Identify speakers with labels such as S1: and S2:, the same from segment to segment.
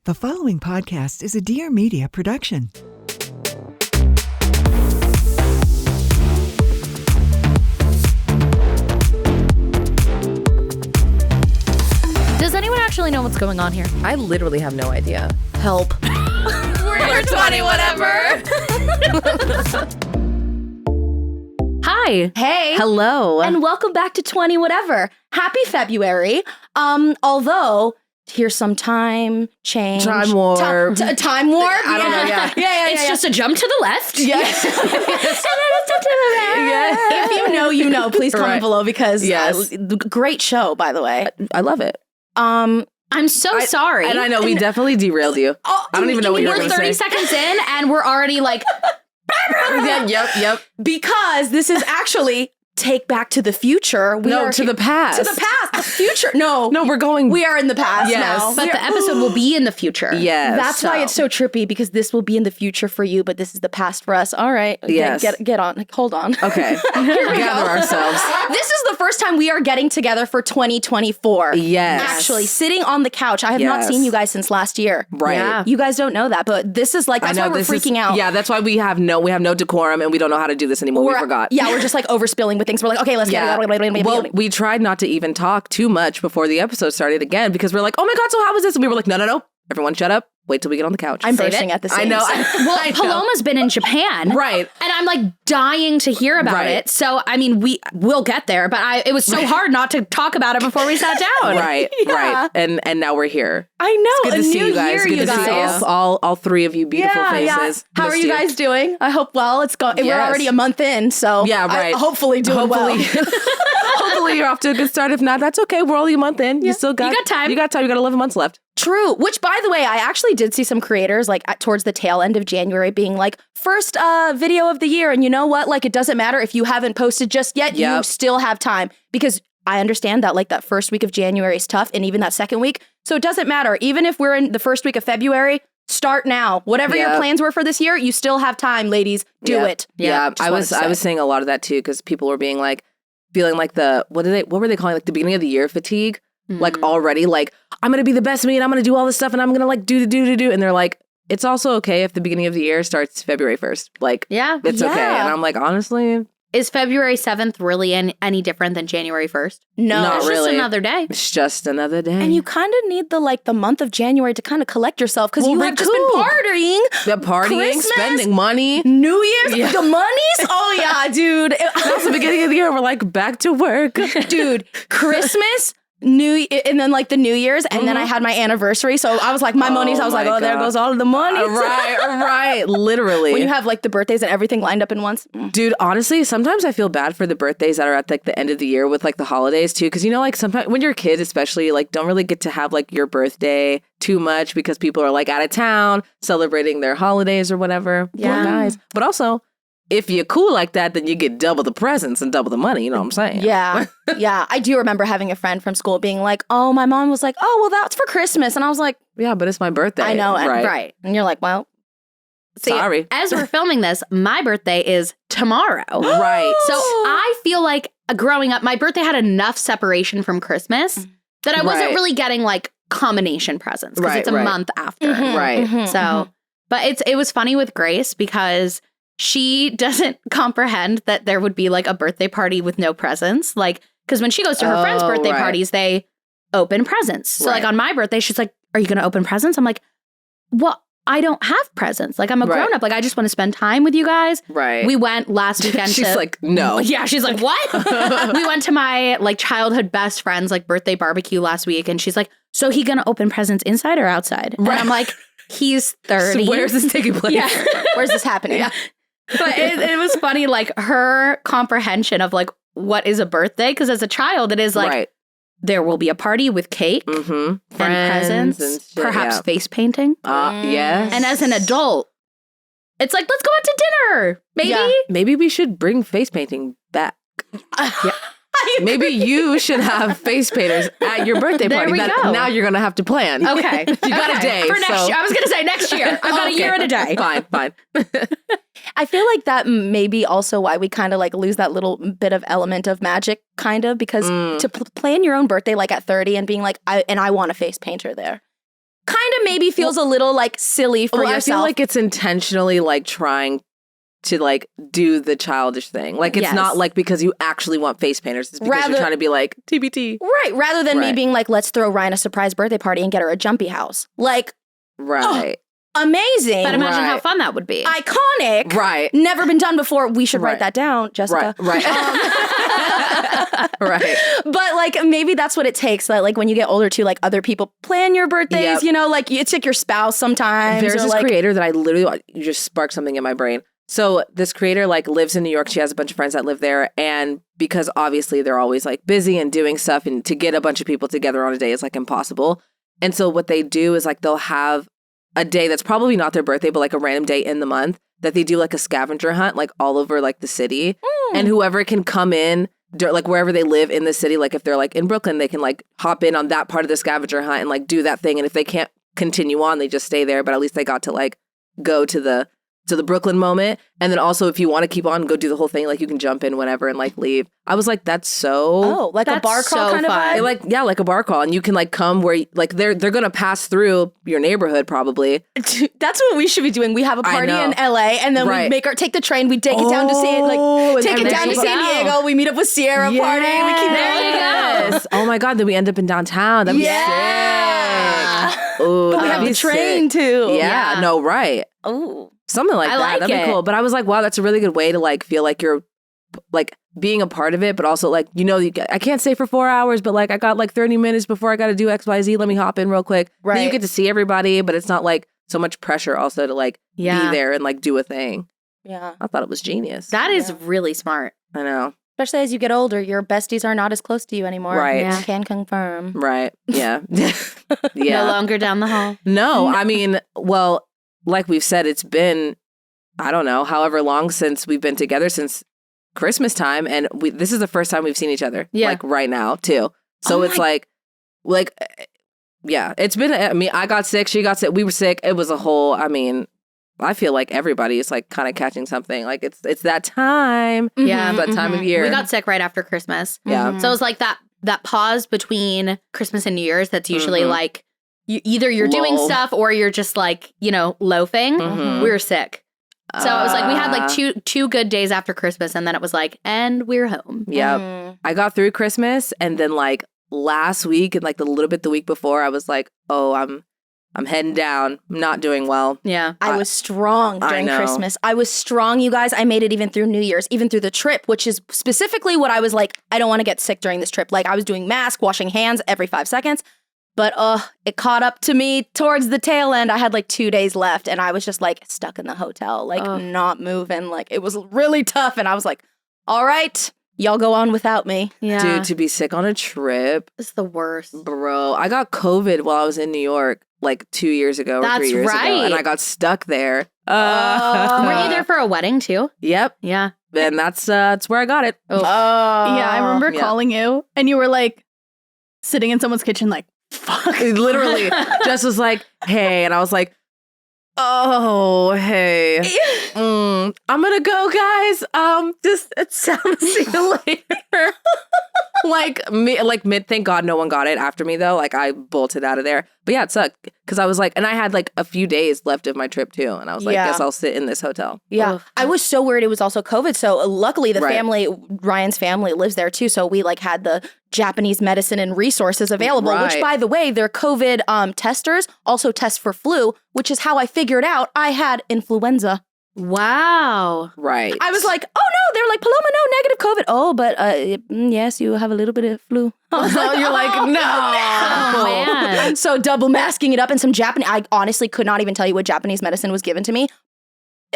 S1: The following podcast is a Dear Media production.
S2: Does anyone actually know what's going on here?
S3: I literally have no idea.
S2: Help.
S3: We're 20 whatever.
S2: Hi.
S4: Hey.
S3: Hello.
S4: And welcome back to 20 whatever. Happy February. Although here's some time change.
S3: Time warp.
S4: Time warp.
S3: I don't know. Yeah.
S2: It's just a jump to the left.
S4: Yes.
S2: And then a jump to the right.
S3: Yeah.
S4: If you know, you know. Please comment
S3: Right.
S4: below because
S3: Yes.
S4: Great show, by the way.
S3: I love it.
S2: I'm so sorry.
S3: And I know we definitely derailed you. I don't even know what you were
S2: We're
S3: going to
S2: 30
S3: say.
S2: seconds in and we're already like,
S3: Yep.
S4: Because this is actually Take Back to the Future.
S3: To the past.
S4: To the past. The future. No,
S3: we're going.
S4: we are in the past
S3: Yes.
S4: now.
S2: but the episode will be in the future.
S3: Yes.
S4: That's why it's so trippy, because this will be in the future for you, but this is the past for us. All right.
S3: Yes.
S4: Get on. Hold on.
S3: Okay. Gather ourselves.
S4: This is the first time we are getting together for 2024.
S3: Yes.
S4: Actually, sitting on the couch. I have not
S3: Yes.
S4: seen you guys since last year.
S3: Right.
S2: Yeah.
S4: You guys don't know that, but this is like, that's why we're freaking out.
S3: Yeah, that's why we have no decorum and we don't know how to do this anymore. We forgot.
S4: Yeah, we're just like overspilling with things. We're like, okay, let's get it.
S3: Well, we tried not to even talk too much before the episode started again because we're like, oh my God, so how was this? And we were like, no. Everyone shut up. Wait till we get on the couch.
S4: I'm
S3: Save
S4: bursting
S3: it.
S4: at the
S3: I
S4: seams.
S3: know.
S2: Well, Paloma's been in Japan.
S3: Right.
S2: And I'm like dying to hear about
S3: Right.
S2: it. So, I mean, we'll get there, but it was so hard not to talk about it before we sat down.
S3: Right.
S4: Yeah.
S3: And now we're here.
S4: I know.
S3: It's good to see you guys. Good to see all three of you beautiful faces.
S4: How are
S3: Missed
S4: you guys doing? I hope well. It's We're
S3: Yes.
S4: already a month in, so
S3: Yeah, right.
S4: hopefully doing well.
S3: Hopefully you're off to a good start. If not, that's okay. We're only a month in. You still got
S2: You got time.
S3: You got time. You got 11 months left.
S4: True. Which, by the way, I actually did see some creators like towards the tail end of January being like, first video of the year. And you know what? Like, it doesn't matter if you haven't posted just yet. You
S3: Yep.
S4: still have time, because I understand that like that first week of January is tough, and even that second week. So it doesn't matter. Even if we're in the first week of February, start now. Whatever your
S3: Yep.
S4: plans were for this year, you still have time, ladies. Do
S3: Yep.
S4: it.
S3: Yeah.
S4: Just
S3: I
S4: wanted to say.
S3: was saying a lot of that too because people were being like, feeling like what were they calling, like the beginning of the year fatigue? Like already like, I'm going to be the best me and I'm going to do all this stuff and I'm going to like do. And they're like, it's also okay if the beginning of the year starts February 1st. Like,
S2: Yeah.
S3: it's okay.
S4: Yeah.
S3: And I'm like, honestly,
S2: Is February 7th really any different than January 1st?
S4: No.
S3: Not
S2: It's
S3: really.
S2: just another day.
S3: it's just another day.
S4: And you kind of need the month of January to kind of collect yourself, because
S3: Well,
S4: you have just been
S3: recoup.
S4: partying.
S3: the partying,
S4: Christmas,
S3: spending money.
S4: New Year's, the monies. Oh yeah, dude.
S3: That's the beginning of the year. We're like, back to work.
S4: Dude, Christmas, and then like the New Year's, and then I had my anniversary. So I was like, my monies. I was
S3: my
S4: like, oh, there
S3: God.
S4: goes all the money.
S3: right. Literally.
S4: When you have like the birthdays and everything lined up in once.
S3: Dude, honestly, sometimes I feel bad for the birthdays that are at like the end of the year with like the holidays too. Cause you know, like sometimes when you're a kid, especially, like don't really get to have like your birthday too much because people are like out of town celebrating their holidays or whatever.
S2: Yeah.
S3: Poor guys. But also, if you're cool like that, then you get double the presents and double the money. You know what I'm saying?
S4: Yeah. Yeah. I do remember having a friend from school being like, oh, my mom was like, oh, well, that's for Christmas. And I was like,
S3: Yeah, but it's my birthday.
S4: I know. And,
S3: Right.
S4: And you're like, well,
S2: See,
S3: Sorry.
S2: As we're filming this, my birthday is tomorrow.
S3: Right.
S2: So I feel like growing up, my birthday had enough separation from Christmas that I wasn't
S3: Right.
S2: really getting like combination presents because
S3: Right,
S2: it's a
S3: right.
S2: month after.
S4: Mhm,
S3: Right.
S4: mhm,
S2: So,
S4: mhm.
S2: but it was funny with Grace because she doesn't comprehend that there would be like a birthday party with no presents. Like, because when she goes to her friends'
S3: Oh,
S2: birthday
S3: right.
S2: parties, they open presents. So like
S3: Right.
S2: on my birthday, she's like, are you going to open presents? I'm like, well, I don't have presents. Like I'm a
S3: Right.
S2: grown up. Like I just want to spend time with you guys.
S3: Right.
S2: We went last weekend
S3: She's
S2: to
S3: like, no.
S2: Yeah, she's like, what? We went to my like childhood best friend's like birthday barbecue last week, and she's like, so he gonna open presents inside or outside? And I'm like, he's 30.
S3: So where's this taking place?
S2: Yeah.
S4: Where's this happening?
S2: Yeah. But it was funny, like her comprehension of like what is a birthday, because as a child, it is like
S3: Right.
S2: there will be a party with cake
S3: Mm-hmm.
S2: and
S3: Friends
S2: presents,
S3: and shit,
S2: perhaps
S3: yeah.
S2: face painting.
S3: Yes.
S2: And as an adult, it's like, let's go out to dinner, maybe.
S4: Yeah.
S3: Maybe we should bring face painting back. Maybe you should have face painters at your birthday
S2: There
S3: party.
S2: we go.
S3: Now you're going to have to plan.
S2: Okay.
S3: You got a
S2: Okay.
S3: day.
S2: For next
S3: so-
S2: year. I was going to say next year. I've got a year and a day.
S3: Fine.
S4: I feel like that may be also why we kind of like lose that little bit of element of magic, kind of, because to plan your own birthday like at 30 and being like, I want a face painter there. kind of maybe feels a little like silly for yourself.
S3: I feel like it's intentionally like trying to like do the childish thing. Like it's not like because you actually want face painters. It's because you're trying to be like TBT.
S4: Right. Rather than me being like, let's throw Riayn a surprise birthday party and get her a jumpy house. Like,
S3: right.
S4: Amazing.
S2: But imagine how fun that would be.
S4: Iconic.
S3: Right.
S4: Never been done before. We should write that down, Jessica.
S3: Right. Right.
S4: But like maybe that's what it takes. Like when you get older too, like other people plan your birthdays, you know, like it's like your spouse sometimes.
S3: There's this
S4: like,
S3: creator that I literally you just sparked something in my brain. So this creator like lives in New York. She has a bunch of friends that live there. And because obviously they're always like busy and doing stuff, and to get a bunch of people together on a day is like impossible. And so what they do is like they'll have a day that's probably not their birthday, but like a random day in the month that they do like a scavenger hunt like all over like the city. And whoever can come in like wherever they live in the city, like if they're like in Brooklyn, they can like hop in on that part of the scavenger hunt and like do that thing. And if they can't continue on, they just stay there. But at least they got to like go to the Brooklyn moment. And then also if you want to keep on, go do the whole thing, like you can jump in whenever and like leave. I was like, that's so
S4: like a bar crawl kind of vibe.
S3: Like like a bar crawl, and you can like come where like they're gonna pass through your neighborhood probably.
S4: That's what we should be doing. We have a party in LA, and then we take the train, we take it down to take it down to San Diego. We meet up with Sierra party. We keep
S2: there you go.
S3: Oh my God, then we end up in downtown. That'd be sick. Ooh,
S4: we have the train too.
S3: Yeah, no, right.
S4: Oh.
S3: Something like that. That'd be cool. But I was like, wow, that's a really good way to like feel like you're like being a part of it, but also like, you know, I can't stay for 4 hours, but like I got like 30 minutes before I got to do XYZ. Let me hop in real quick. Right. Then you get to see everybody, but it's not like so much pressure also to like be there and like do a thing.
S4: Yeah.
S3: I thought it was genius.
S2: That is really smart.
S3: I know.
S4: Especially as you get older, your besties are not as close to you anymore.
S3: Right.
S4: Yeah. Can confirm.
S3: Right. Yeah.
S2: No longer down the hall.
S3: No, I mean, well, like we've said, it's been, I don't know, however long since we've been together, since Christmas time. And this is the first time we've seen each other. Yeah. Like right now too. So it's like, yeah, it's been, I mean, I got sick, she got sick, we were sick. It was a whole, I mean, I feel like everybody is like kind of catching something. Like it's that time.
S2: Yeah.
S3: That time of year.
S2: We got sick right after Christmas.
S3: Yeah.
S2: So it was like that pause between Christmas and New Year's that's usually like either you're doing stuff or you're just like, you know, loafing. We were sick. So it was like we had like two good days after Christmas, and then it was like, and we're home.
S3: Yeah. I got through Christmas, and then like last week and like the little bit the week before, I was like, oh, I'm heading down. I'm not doing well.
S2: Yeah.
S4: I was strong during Christmas. I was strong, you guys. I made it even through New Year's, even through the trip, which is specifically what I was like, I don't want to get sick during this trip. Like I was doing mask, washing hands every 5 seconds. But it caught up to me towards the tail end. I had like 2 days left, and I was just like stuck in the hotel, like not moving. Like it was really tough. And I was like, all right, y'all go on without me.
S2: Yeah.
S3: Dude, to be sick on a trip.
S2: It's the worst.
S3: Bro, I got COVID while I was in New York like 2 years ago or 3 years ago. And I got stuck there.
S2: Were you there for a wedding too?
S3: Yep.
S2: Yeah.
S3: And that's where I got it.
S5: Yeah, I remember calling you, and you were like sitting in someone's kitchen like, fuck.
S3: Literally just was like, hey. And I was like, oh, hey. I'm gonna go, guys. Just see you later. Thank God no one got it after me though. Like I bolted out of there. But yeah, it sucked. Cause I was like, and I had like a few days left of my trip too. And I was like, guess I'll sit in this hotel.
S4: Yeah. I was so worried it was also COVID. So luckily the family, Riayn's family lives there too. So we like had the Japanese medicine and resources available, which by the way, their COVID testers also test for flu, which is how I figured out I had influenza.
S2: Wow.
S3: Right.
S4: I was like, oh no, they're like, Paloma, no, negative COVID. Oh, but yes, you have a little bit of flu.
S3: So you're like, no.
S2: Oh, man.
S4: So double masking it up in some Japanese, I honestly could not even tell you what Japanese medicine was given to me,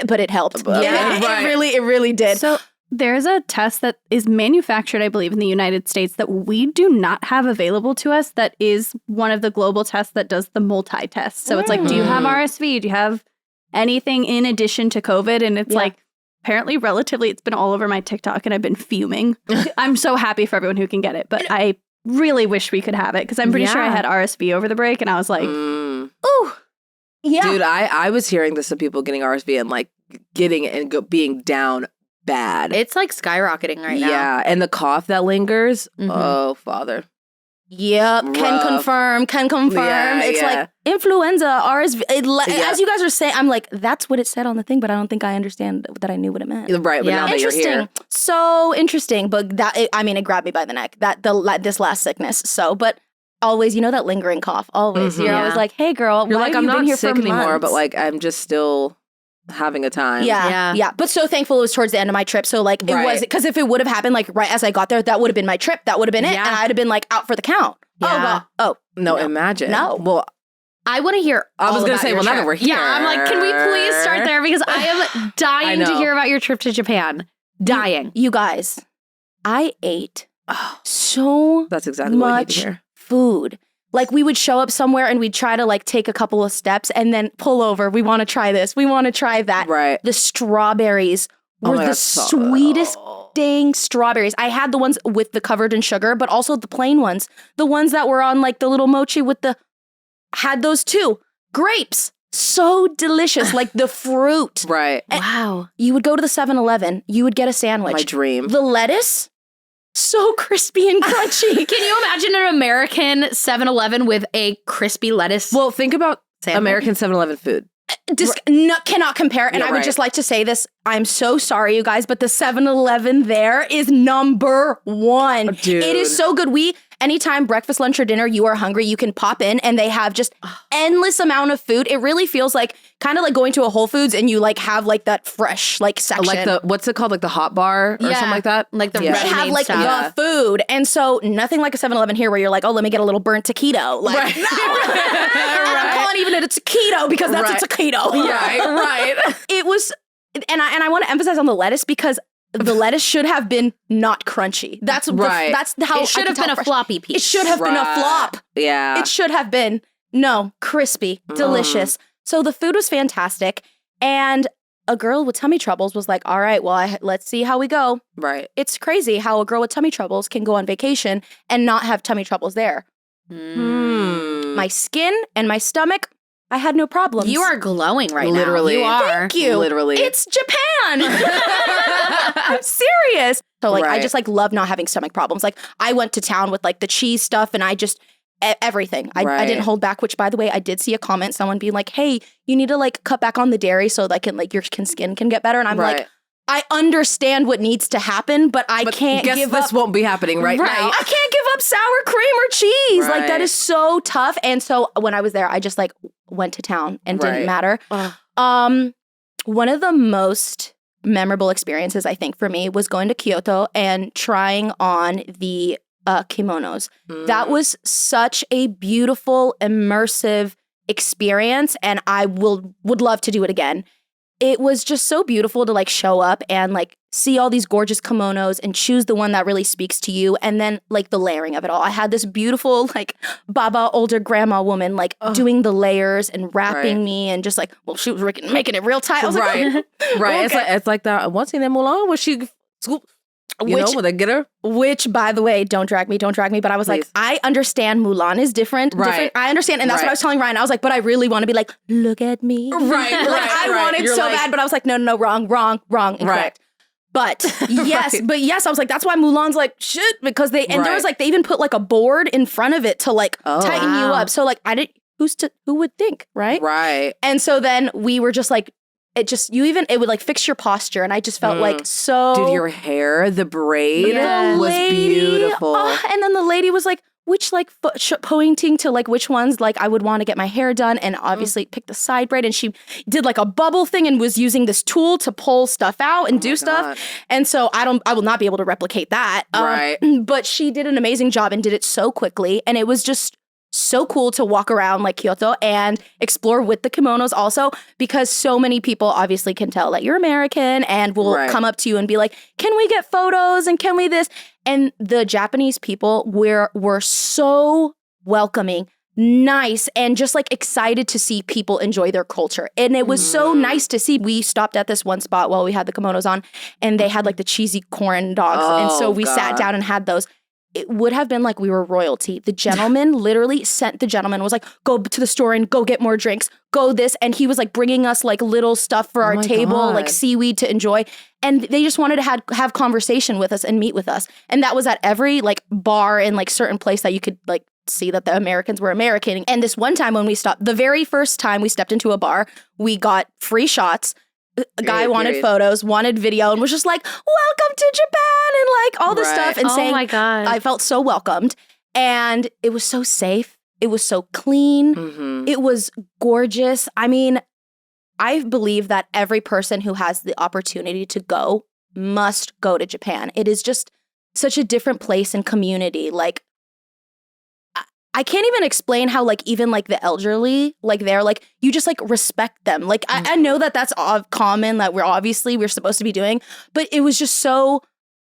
S4: but it helped. It really did.
S5: So there's a test that is manufactured, I believe, in the United States that we do not have available to us that is one of the global tests that does the multi-test. So it's like, do you have RSV? Do you have anything in addition to COVID? And it's like, apparently relatively, it's been all over my TikTok and I've been fuming. I'm so happy for everyone who can get it, but I really wish we could have it because I'm pretty sure I had RSV over the break and I was like, ooh.
S4: Yeah.
S3: Dude, I was hearing this of people getting RSV and like getting it and being down bad.
S2: It's like skyrocketing right now.
S3: Yeah. And the cough that lingers. Oh, Father.
S4: Yep, can confirm.
S3: Yeah,
S4: it's like influenza, RSV. As you guys are saying, I'm like, that's what it said on the thing, but I don't think I understand that I knew what it meant.
S3: Right, but now that you're here.
S4: So interesting, but it grabbed me by the neck, this last sickness. So, but always, that lingering cough, always. You're always like, hey girl,
S3: you're
S4: why
S3: like,
S4: have
S3: I'm
S4: you been
S3: not
S4: here
S3: sick
S4: for
S3: anymore,
S4: months?
S3: but like, I'm just still having a time.
S4: Yeah. But so thankful it was towards the end of my trip. So like it was, because if it would have happened like right as I got there, that would have been my trip. That would have been it. And I'd have been like out for the count.
S2: Yeah.
S3: No, imagine.
S4: No.
S3: Well,
S2: I want to hear.
S3: I was
S2: going to
S3: say, well, now that we're here.
S2: Yeah, I'm like, can we please start there? Because I am dying to hear about your trip to Japan. Dying.
S4: You guys, I ate so
S3: that's exactly what I need to hear.
S4: Food. Like we would show up somewhere and we'd try to like take a couple of steps and then pull over. We want to try this. We want to try that.
S3: Right.
S4: The strawberries were the sweetest dang strawberries. I had the ones with the covered in sugar, but also the plain ones. The ones that were on like the little mochi had those too. Grapes. So delicious. Like the fruit.
S3: Right.
S4: And wow. You would go to the 7-Eleven. You would get a sandwich.
S3: My dream.
S4: The lettuce. So crispy and crunchy.
S2: Can you imagine an American 7-Eleven with a crispy lettuce?
S3: Well, think about
S2: sandwich?
S3: American 7-Eleven food.
S4: Cannot compare. And I would just like to say this. I'm so sorry, you guys, but the 7-Eleven there is number one.
S3: Dude.
S4: It is so good. Anytime breakfast, lunch, or dinner, you are hungry, you can pop in and they have just endless amount of food. It really feels like kind of like going to a Whole Foods and you like have like that fresh like section.
S3: Like what's it called? Like the hot bar or something like that?
S2: Like the
S4: They have like the food. And so nothing like a 7-Eleven here where you're like, oh, let me get a little burnt taquito. Like, no. I'm calling even it a taquito because that's a taquito.
S3: Right.
S4: It was, and I want to emphasize on the lettuce because the lettuce should have been not crunchy. That's how
S2: it should have been a floppy piece.
S4: It should have been a flop.
S3: Yeah.
S4: It should have been crispy, delicious. So the food was fantastic. And a girl with tummy troubles was like, all right, well, let's see how we go.
S3: Right.
S4: It's crazy how a girl with tummy troubles can go on vacation and not have tummy troubles there. My skin and my stomach, I had no problems.
S2: You are glowing right
S3: Literally.
S2: now. You are.
S4: Thank you.
S3: Literally.
S4: It's Japan. I'm serious. So like, I just like love not having stomach problems. Like I went to town with like the cheese stuff and I just, everything. I didn't hold back, which by the way, I did see a comment, someone being like, hey, you need to like cut back on the dairy so that your skin can get better. And I'm like, I understand what needs to happen, but I can't give up.
S3: This won't be happening right now.
S4: I can't give up sour cream or cheese. Like that is so tough. And so when I was there, I just like went to town and didn't matter. One of the most memorable experiences I think for me was going to Kyoto and trying on the kimonos. That was such a beautiful, immersive experience, and I would love to do it again. It was just so beautiful to like show up and like see all these gorgeous kimonos and choose the one that really speaks to you, and then like the layering of it all. I had this beautiful like baba older grandma woman like doing the layers and wrapping me and just like, well, she was making it real tight. I was like,
S3: right. Okay. It's like that one scene in Mulan where she scoop. When they get her?
S4: Which, by the way, don't drag me. But I was like, I understand Mulan is different. I understand. And that's what I was telling Ryan. I was like, but I really want to be like, look at me. I wanted so bad, but I was like, no, wrong, incorrect.
S3: Right.
S4: But yes, I was like, that's why Mulan's like, shit, because there was like, they even put like a board in front of it to like tighten you up. So like, who would think, right?
S3: Right.
S4: And so then we were just like, it would like fix your posture. And I just felt like so.
S3: Dude, your hair, the braid was beautiful.
S4: And then the lady was like, which like pointing to like which ones like I would want to get my hair done, and obviously picked the side braid, and she did like a bubble thing and was using this tool to pull stuff out and do stuff. And so I will not be able to replicate that.
S3: Right.
S4: But she did an amazing job and did it so quickly, and it was just so cool to walk around like Kyoto and explore with the kimonos also, because so many people obviously can tell that you're American and will come up to you and be like, can we get photos and can we this? And the Japanese people were so welcoming, nice, and just like excited to see people enjoy their culture. And it was so nice to see. We stopped at this one spot while we had the kimonos on, and they had like the cheesy corn dogs. And so we sat down and had those. it would have been like we were royalty. The gentleman literally sent the gentleman, was like, go to the store and go get more drinks, go this. And he was like bringing us like little stuff for our table, like seaweed to enjoy. And they just wanted to have conversation with us and meet with us. And that was at every like bar in like certain place that you could like see that the Americans were American. And this one time when we stopped, the very first time we stepped into a bar, we got free shots. A guy wanted photos, wanted video, and was just like, welcome to Japan, and like all this stuff, and saying,
S2: my God.
S4: I felt so welcomed. And it was so safe. It was so clean. It was gorgeous. I mean, I believe that every person who has the opportunity to go must go to Japan. It is just such a different place and community. Like, I can't even explain how, like, even, like, the elderly, like, they're, like, you just, like, respect them. Like, I know that that's common, that we're supposed to be doing, but it was just so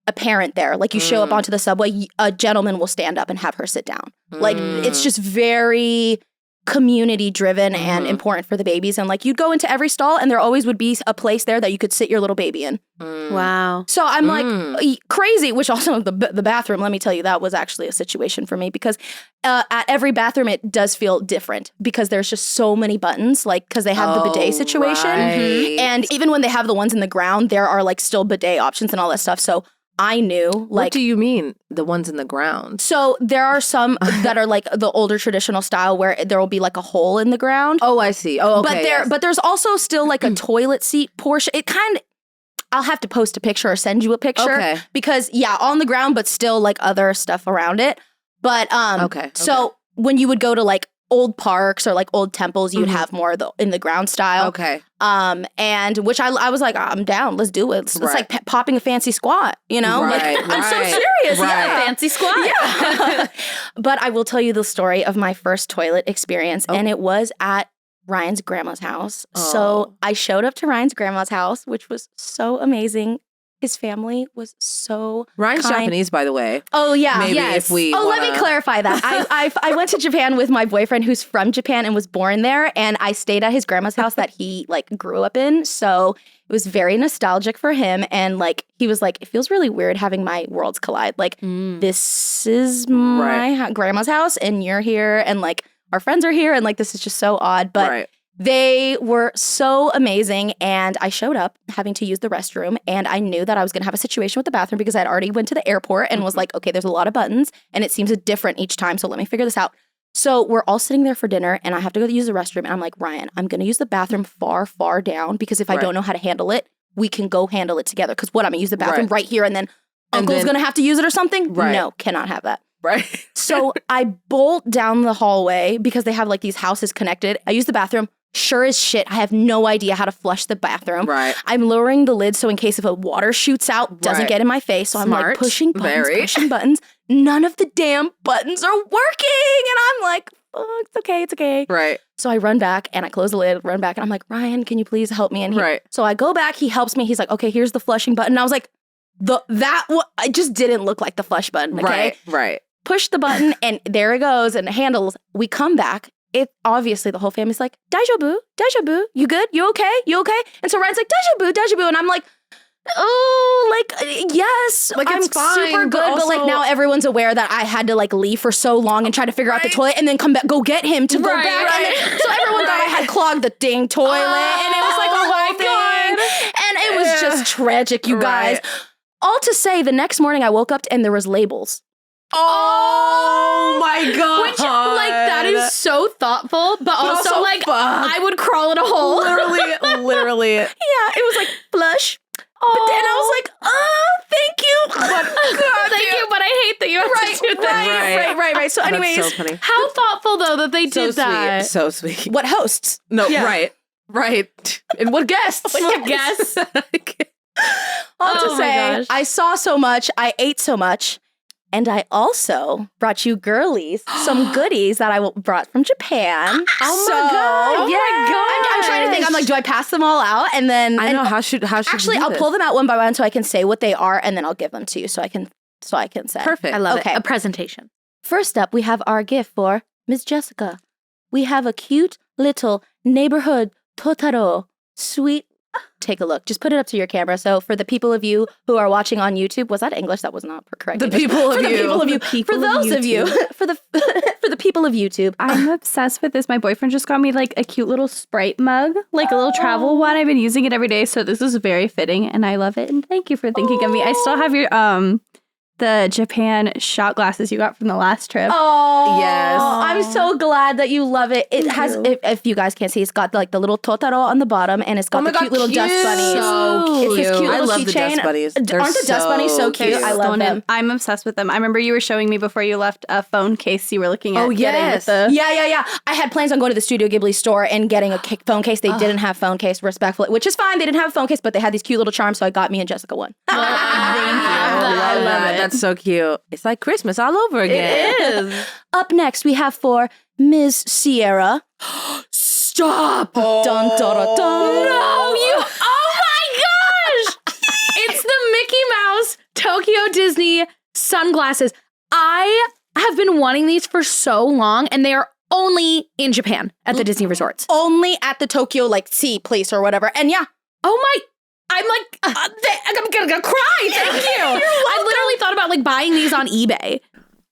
S4: apparent there. Like, you show up onto the subway, a gentleman will stand up and have her sit down. Like, it's just very community-driven and important for the babies. And, like, you'd go into every stall, and there always would be a place there that you could sit your little baby in.
S2: Wow.
S4: So I'm like, crazy, which also the bathroom, let me tell you, that was actually a situation for me because at every bathroom, it does feel different because there's just so many buttons, like, because they have the bidet situation. And even when they have the ones in the ground, there are, like, still bidet options and all that stuff. So I knew, like...
S3: What do you mean, the ones in the ground?
S4: So there are some that are, like, the older traditional style where there will be, like, a hole in the ground.
S3: Oh, I see. Oh, okay.
S4: But there's also still, like, a toilet seat portion. It kind of... I'll have to post a picture or send you a picture. Okay. Because, yeah, on the ground, but still, like, other stuff around it. But, so when you would go to, like, old parks or, like, old temples, you would have more of the in the ground style.
S3: Okay.
S4: And which I was like, I'm down. Let's do it. It's like popping a fancy squat, you know?
S3: Right,
S4: like, I'm so serious. Yeah.
S2: Fancy squat.
S4: Yeah. But I will tell you the story of my first toilet experience, and it was at Riayn's grandma's house. So I showed up to Riayn's grandma's house, which was so amazing. His family was so
S3: Riayn's
S4: kind.
S3: Japanese, by the way.
S4: Oh, yeah.
S3: Maybe if we
S4: let me clarify that. I went to Japan with my boyfriend who's from Japan and was born there. And I stayed at his grandma's house that he, like, grew up in. So it was very nostalgic for him. And, like, he was like, it feels really weird having my worlds collide. Like, this is my grandma's house and you're here. And, like, our friends are here. And, like, this is just so odd. But they were so amazing, and I showed up having to use the restroom, and I knew that I was going to have a situation with the bathroom because I'd already went to the airport and was like, okay, there's a lot of buttons, and it seems different each time, so let me figure this out. So we're all sitting there for dinner, and I have to go use the restroom, and I'm like, Riayn, I'm going to use the bathroom far, far down because if I don't know how to handle it, we can go handle it together. Because what, I'm going to use the bathroom right here, and then Uncle's going to have to use it or something? No, cannot have that.
S3: Right.
S4: So I bolt down the hallway because they have, like, these houses connected. I use the bathroom. Sure as shit, I have no idea how to flush the bathroom. Right. I'm lowering the lid so in case if a water shoots out, doesn't get in my face. So I'm like pushing buttons. None of the damn buttons are working. And I'm like, oh, it's okay. Right. So I run back and I close the lid, run back. And I'm like, Riayn, can you please help me? And so I go back, he helps me. He's like, okay, here's the flushing button. And I was like, I just didn't look like the flush button. Okay. Right. Push the button and there it goes and it handles. We come back. It obviously the whole family's like, Daijoubu, you good? You okay? And so Riayn's like, Daijoubu. And I'm like, oh, like, yes, like I'm super good. But like now everyone's aware that I had to like leave for so long and try to figure out the toilet and then come back, go get him to go back. And then, so everyone thought I had clogged the dang toilet. And it was like a whole thing. And it was just tragic, you guys. All to say, the next morning I woke up and there was labels.
S3: Oh my God.
S2: Which, like, that is so thoughtful, but also like, I would crawl in a hole.
S3: Literally.
S4: Yeah, it was like, flush. Oh. But then I was like, thank you.
S2: Thank you, but I hate that you have to do that.
S4: Right. So anyways,
S3: that's so funny.
S2: How thoughtful, though, that they did that.
S3: So sweet.
S4: What hosts?
S3: No, right. And what guests?
S4: All to say, I saw so much, I ate so much. And I also brought you girlies some goodies that I brought from Japan.
S3: Oh my God.
S4: I'm trying to think. I'm like, do I pass them all out? And then
S3: I know how should
S4: actually I'll pull them out one by one so I can say what they are and then I'll give them to you so I can say.
S3: Perfect.
S2: I love it. A presentation.
S4: First up, we have our gift for Miss Jessica. We have a cute little neighborhood Totaro, sweet take a look. Just put it up to your camera. So for the people of you who are watching on YouTube, was that English? That was not correct.
S3: The people of you.
S4: For those of you, for the people of YouTube.
S5: I'm obsessed with this. My boyfriend just got me like a cute little Sprite mug, like a little travel one. I've been using it every day, so this is very fitting, and I love it. And thank you for thinking of me. I still have your the Japan shot glasses you got from the last trip.
S4: Oh,
S3: yes.
S4: I'm so glad that you love it. It has, if you guys can't see, it's got like the little Totoro on the bottom, and it's got the cute little dust bunnies.
S3: So cute.
S4: It's this cute
S3: I
S4: little
S3: love the
S4: keychain.
S3: dust bunnies.
S4: Aren't the dust bunnies so cute? I love them.
S5: I'm obsessed with them. I remember you were showing me before you left a phone case you were looking at.
S3: Oh, yes.
S4: Yeah. I had plans on going to the Studio Ghibli store and getting a phone case. They didn't have phone case, respectfully, which is fine. They didn't have a phone case, but they had these cute little charms, so I got me and Jessica one.
S3: Thank you. I love it. That's so cute. It's like Christmas all over again.
S2: It is.
S4: Up next, we have for Ms. Sierra.
S2: Stop.
S4: Dun, dun, dun, dun.
S2: No, oh my gosh. It's the Mickey Mouse Tokyo Disney sunglasses. I have been wanting these for so long, and they are only in Japan at the Disney resorts.
S4: Only at the Tokyo, like, sea place or whatever. And yeah.
S2: Oh my. I'm like, I'm gonna cry. Thank you. I literally thought about like buying these on eBay.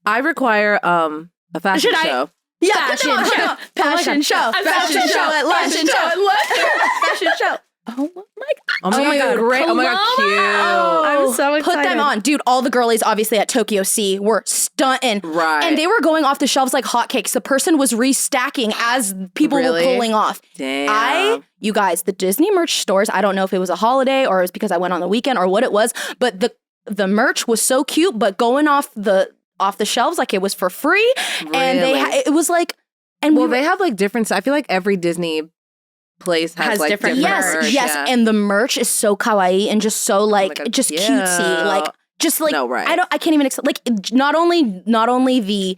S3: I require a fashion show.
S4: Yeah,
S2: Fashion show.
S4: Fashion show. Fashion show at lunch. Fashion show. Oh my god.
S3: Oh my god, great. Oh my god, cute.
S5: I'm so excited.
S4: Put them on. Dude, all the girlies obviously at Tokyo Sea were stunting.
S3: Right.
S4: And they were going off the shelves like hotcakes. The person was restacking as people were pulling off.
S3: Damn.
S4: You guys, the Disney merch stores, I don't know if it was a holiday or it was because I went on the weekend or what it was, but the merch was so cute, but going off the shelves like it was for free.
S3: Really?
S4: And it was like, and
S3: they have like different, I feel like every Disney place has like different merch.
S4: Yes,
S3: yeah.
S4: and the merch is so kawaii and just so like just cutesy, like just like
S3: no, right.
S4: I can't even like not only the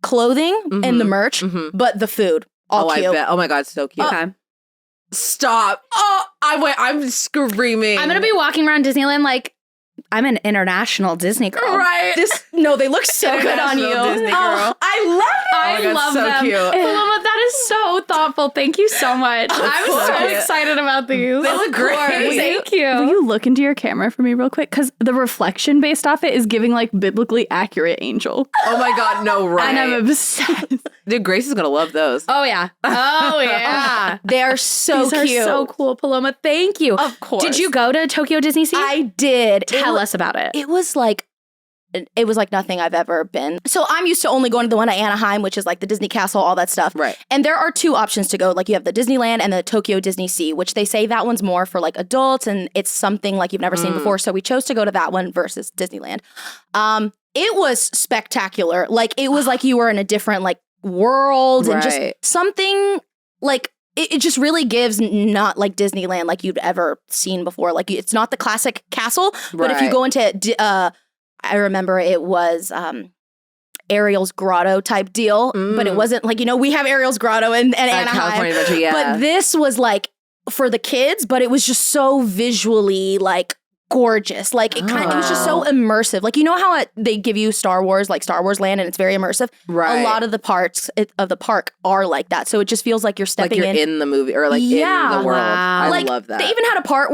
S4: clothing and the merch, but the food. All cute.
S3: I bet. Oh my god, so cute.
S2: Okay.
S3: Stop. Oh, I'm screaming.
S2: I'm gonna be walking around Disneyland like I'm an international Disney girl.
S3: Right.
S4: They look so good on you.
S3: Disney girl.
S4: I love it.
S2: I love
S3: so
S2: them.
S3: Cute.
S2: Paloma, that is so thoughtful. Thank you so much. I'm so excited about these.
S3: They look great.
S2: Thank you.
S5: Will you look into your camera for me real quick? Because the reflection based off it is giving like biblically accurate angel.
S3: Oh my god, no, right.
S5: And I'm obsessed.
S3: Dude, Grace is gonna love those.
S2: Oh yeah. Oh yeah.
S4: They are so
S2: These
S4: cute.
S2: are so cool, Paloma. Thank you.
S4: Of course.
S2: Did you go to Tokyo Disney Sea?
S4: I did.
S2: Tell us about it.
S4: It was like nothing I've ever been. So I'm used to only going to the one at Anaheim, which is like the Disney Castle, all that stuff.
S3: Right.
S4: And there are two options to go. Like you have the Disneyland and the Tokyo Disney Sea, which they say that one's more for like adults and it's something like you've never seen before. So we chose to go to that one versus Disneyland. It was spectacular. Like it was like you were in a different like world and just something like it just really gives not like Disneyland like you'd ever seen before. Like it's not the classic castle, but if you go into I remember it was Ariel's Grotto type deal, but it wasn't like, we have Ariel's Grotto and Anaheim.
S3: California Adventure, yeah.
S4: But this was like for the kids, but it was just so visually like gorgeous. Like it was just so immersive. Like, you know how they give you Star Wars, like Star Wars Land, and it's very immersive?
S3: Right.
S4: A lot of the parts of the park are like that. So it just feels like you're stepping
S3: like you're in the movie or like in the world.
S2: Wow.
S3: I love that.
S4: They even had a part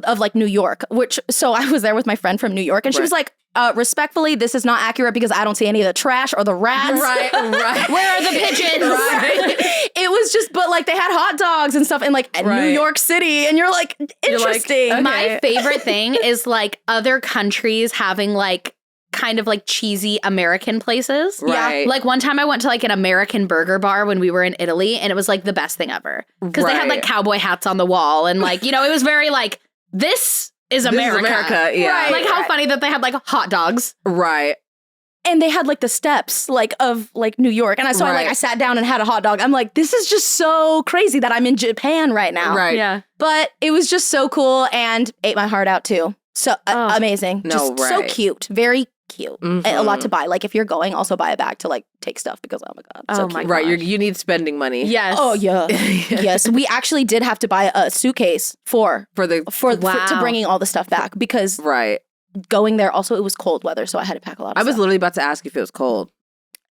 S4: of like New York, so I was there with my friend from New York and she was like, respectfully, this is not accurate because I don't see any of the trash or the rats.
S3: Right.
S4: Where are the pigeons?
S3: Right.
S4: It was just, but like they had hot dogs and stuff in like New York City, and you're like, interesting.
S2: Okay. My favorite thing is like other countries having like kind of like cheesy American places.
S3: Right.
S2: Like one time I went to like an American burger bar when we were in Italy, and it was like the best thing ever because they had like cowboy hats on the wall, and like it was very like this is America.
S3: This is America, yeah.
S2: Right. Like how funny that they had like hot dogs.
S3: Right.
S4: And they had like the steps like of like New York. And I sat down and had a hot dog. I'm like, this is just so crazy that I'm in Japan right now.
S3: Right.
S2: Yeah.
S4: But it was just so cool and ate my heart out too. So amazing.
S3: No,
S4: just so cute. Very cute. A lot to buy. Like if you're going, also buy a bag to like take stuff because oh my god. So cute.
S3: Right. You need spending money.
S2: Yes.
S4: Oh yeah. Yes. We actually did have to buy a suitcase for to bringing all the stuff back because going there also it was cold weather, so I had to pack a lot of stuff.
S3: I was literally about to ask if it was cold.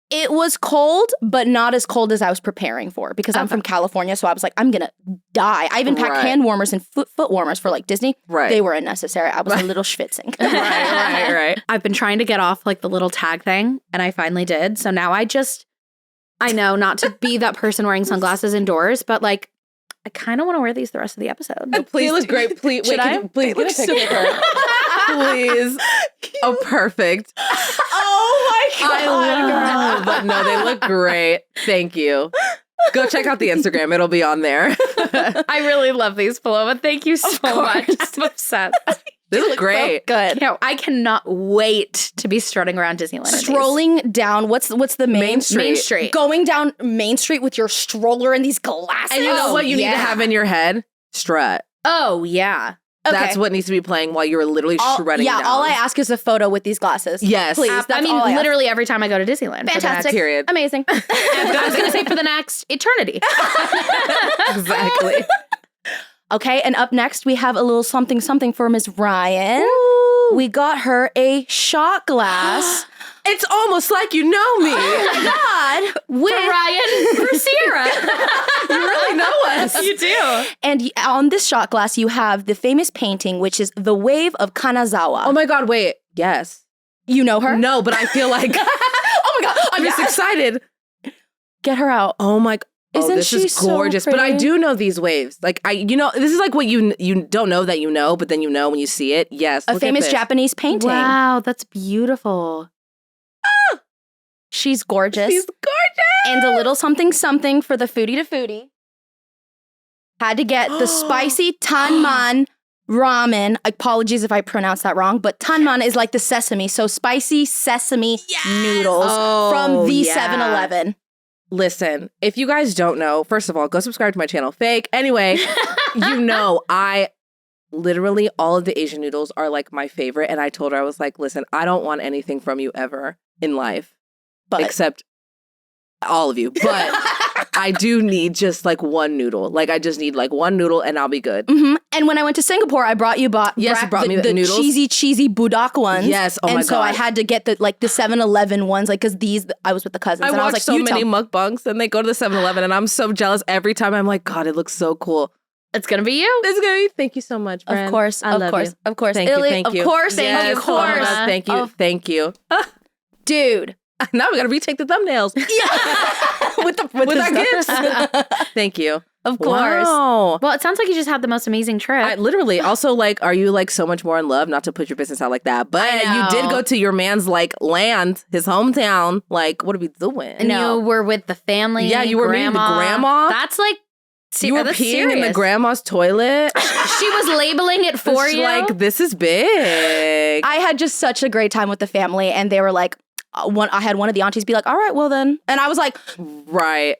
S4: It was cold, but not as cold as I was preparing for because I'm from California. So I was like, I'm going to die. I even packed hand warmers and foot warmers for like Disney.
S3: Right.
S4: They were unnecessary. I was a little schwitzing.
S3: Right.
S2: I've been trying to get off like the little tag thing, and I finally did. So now I know not to be that person wearing sunglasses indoors, but like, I kind of want to wear these the rest of the episode.
S3: No, please, they look great. Please,
S2: Should I?
S3: Please get a picture of her. Please. Oh, perfect.
S4: Oh my God.
S3: I love that. No, they look great. Thank you. Go check out the Instagram. It'll be on there.
S2: I really love these, Paloma. Thank you so much. I'm obsessed.
S3: They look great.
S4: So good.
S2: I cannot wait to be strutting around Disneyland.
S4: Strolling down, what's the
S3: Main Street.
S2: Main Street.
S4: Going down Main Street with your stroller and these glasses.
S3: And you know what you need to have in your head? Strut.
S2: Oh, yeah.
S4: Okay.
S3: That's what needs to be playing while you're literally shredding down.
S4: All I ask is a photo with these glasses.
S3: Yes.
S4: Please. That's all I ask.
S2: literally every time I go to Disneyland.
S4: Fantastic.
S3: Period.
S4: Amazing.
S2: I was going to say for the next eternity.
S3: Exactly.
S4: Okay, and up next we have a little something for Ms. Riayn.
S3: Ooh.
S4: We got her a shot glass.
S3: It's almost like you know me.
S4: Oh my God.
S2: For Riayn, for Sierra.
S3: You really know us.
S2: You do.
S4: And on this shot glass, you have the famous painting, which is The Wave of Kanazawa.
S3: Oh my God, wait. Yes.
S4: You know her?
S3: No, but I feel like
S4: Oh my God.
S3: I'm just excited.
S4: Get her out.
S3: Oh my God.
S4: Isn't
S3: this
S4: she
S3: is gorgeous.
S4: so
S3: But I
S4: pretty?
S3: do know these waves. Like this is like what you don't know that you know, but then you know when you see it. Yes.
S4: A
S3: look at
S4: famous
S3: this.
S4: Japanese painting.
S2: Wow, that's beautiful.
S4: She's gorgeous.
S3: She's gorgeous.
S4: And a little something for the foodie to foodie. Had to get the spicy tanman ramen. Apologies if I pronounce that wrong, but tanman is like the sesame. So spicy sesame noodles from the 7-Eleven.
S3: Listen, if you guys don't know, first of all, go subscribe to my channel. Fake. Anyway, I literally all of the Asian noodles are like my favorite. And I told her, I was like, listen, I don't want anything from you ever in life.
S4: But
S3: except all of you. But I do need just like one noodle. Like I just need like one noodle and I'll be good.
S4: Mm-hmm. And when I went to Singapore, I brought you
S3: brought me the noodles.
S4: cheesy budak ones.
S3: Yes. Oh my God.
S4: And so I had to get the 7-Eleven ones, like because these I was with the cousins.
S3: I
S4: and
S3: watch
S4: I was like,
S3: so many mukbangs and they go to the 7-Eleven and I'm so jealous every time. I'm like, God, it looks so cool.
S2: It's going to be you.
S3: It's gonna be. Thank you so much, Brand.
S4: Of course.
S3: Thank
S4: Illy,
S3: you. Thank you.
S4: Of course.
S3: Yes.
S4: Of course.
S3: Oh my God, thank you. Thank you.
S4: Dude.
S3: Now we gotta retake the thumbnails.
S4: Yeah.
S3: with our gifts. Thank you.
S4: Of course.
S3: Wow.
S2: Well, it sounds like you just had the most amazing trip.
S3: I literally also like, are you like so much more in love? Not to put your business out like that, but you did go to your man's like land, his hometown. Like, what are we doing?
S2: And you were with the family.
S3: Yeah, you were meeting the grandma.
S2: That's like,
S3: you were peeing in the grandma's toilet.
S2: She was labeling it for you.
S3: Like, this is big.
S4: I had just such a great time with the family, and they were like, I had one of the aunties be like, all right, well then. And I was like,
S3: right.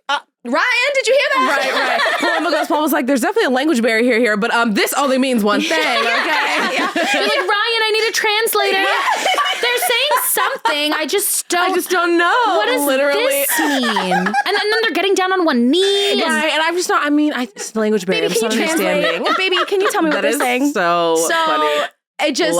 S4: Riayn, did you hear that?
S3: Right. Paloma was like, there's definitely a language barrier here, but this only means one thing, okay?
S2: You're like, Riayn, I need a translator. They're saying something. I just don't
S3: know.
S2: What does this mean? And then they're getting down on one knee.
S3: Right, and I'm just not, it's the language barrier.
S4: Baby,
S3: I'm
S4: can you
S3: understanding.
S4: Baby, can you tell me what they're saying?
S3: So funny.
S4: It just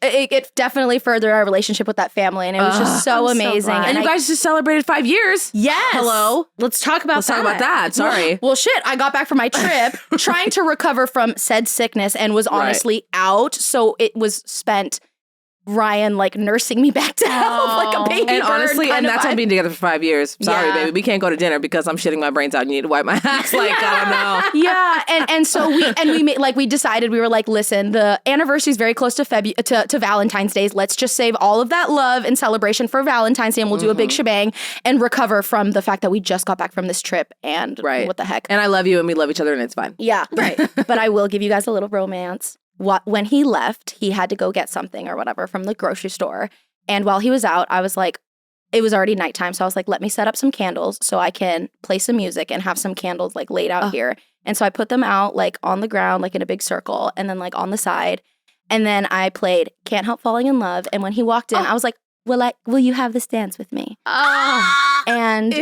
S4: it definitely furthered our relationship with that family, and it was just so amazing.
S3: And you guys just celebrated 5 years.
S4: Yes.
S3: Hello.
S2: Let's talk about
S3: that. Sorry.
S4: Well, shit. I got back from my trip trying to recover from said sickness and was honestly out. So it was spent Riayn like nursing me back to health like a baby
S3: and
S4: bird.
S3: Honestly, and that's on being together for 5 years. Sorry, baby. We can't go to dinner because I'm shitting my brains out and you need to wipe my ass. Like, I don't know.
S4: Yeah. And so we decided, we were like, listen, the anniversary is very close to Valentine's Day. Let's just save all of that love and celebration for Valentine's Day, and we'll do a big shebang and recover from the fact that we just got back from this trip and what the heck.
S3: And I love you and we love each other and it's fine.
S4: Yeah. Right. But I will give you guys a little romance. When he left, he had to go get something or whatever from the grocery store. And while he was out, I was like, it was already nighttime. So I was like, let me set up some candles so I can play some music and have some candles like laid out here. And so I put them out like on the ground, like in a big circle, and then like on the side. And then I played Can't Help Falling in Love. And when he walked in, I was like, will you have this dance with me? And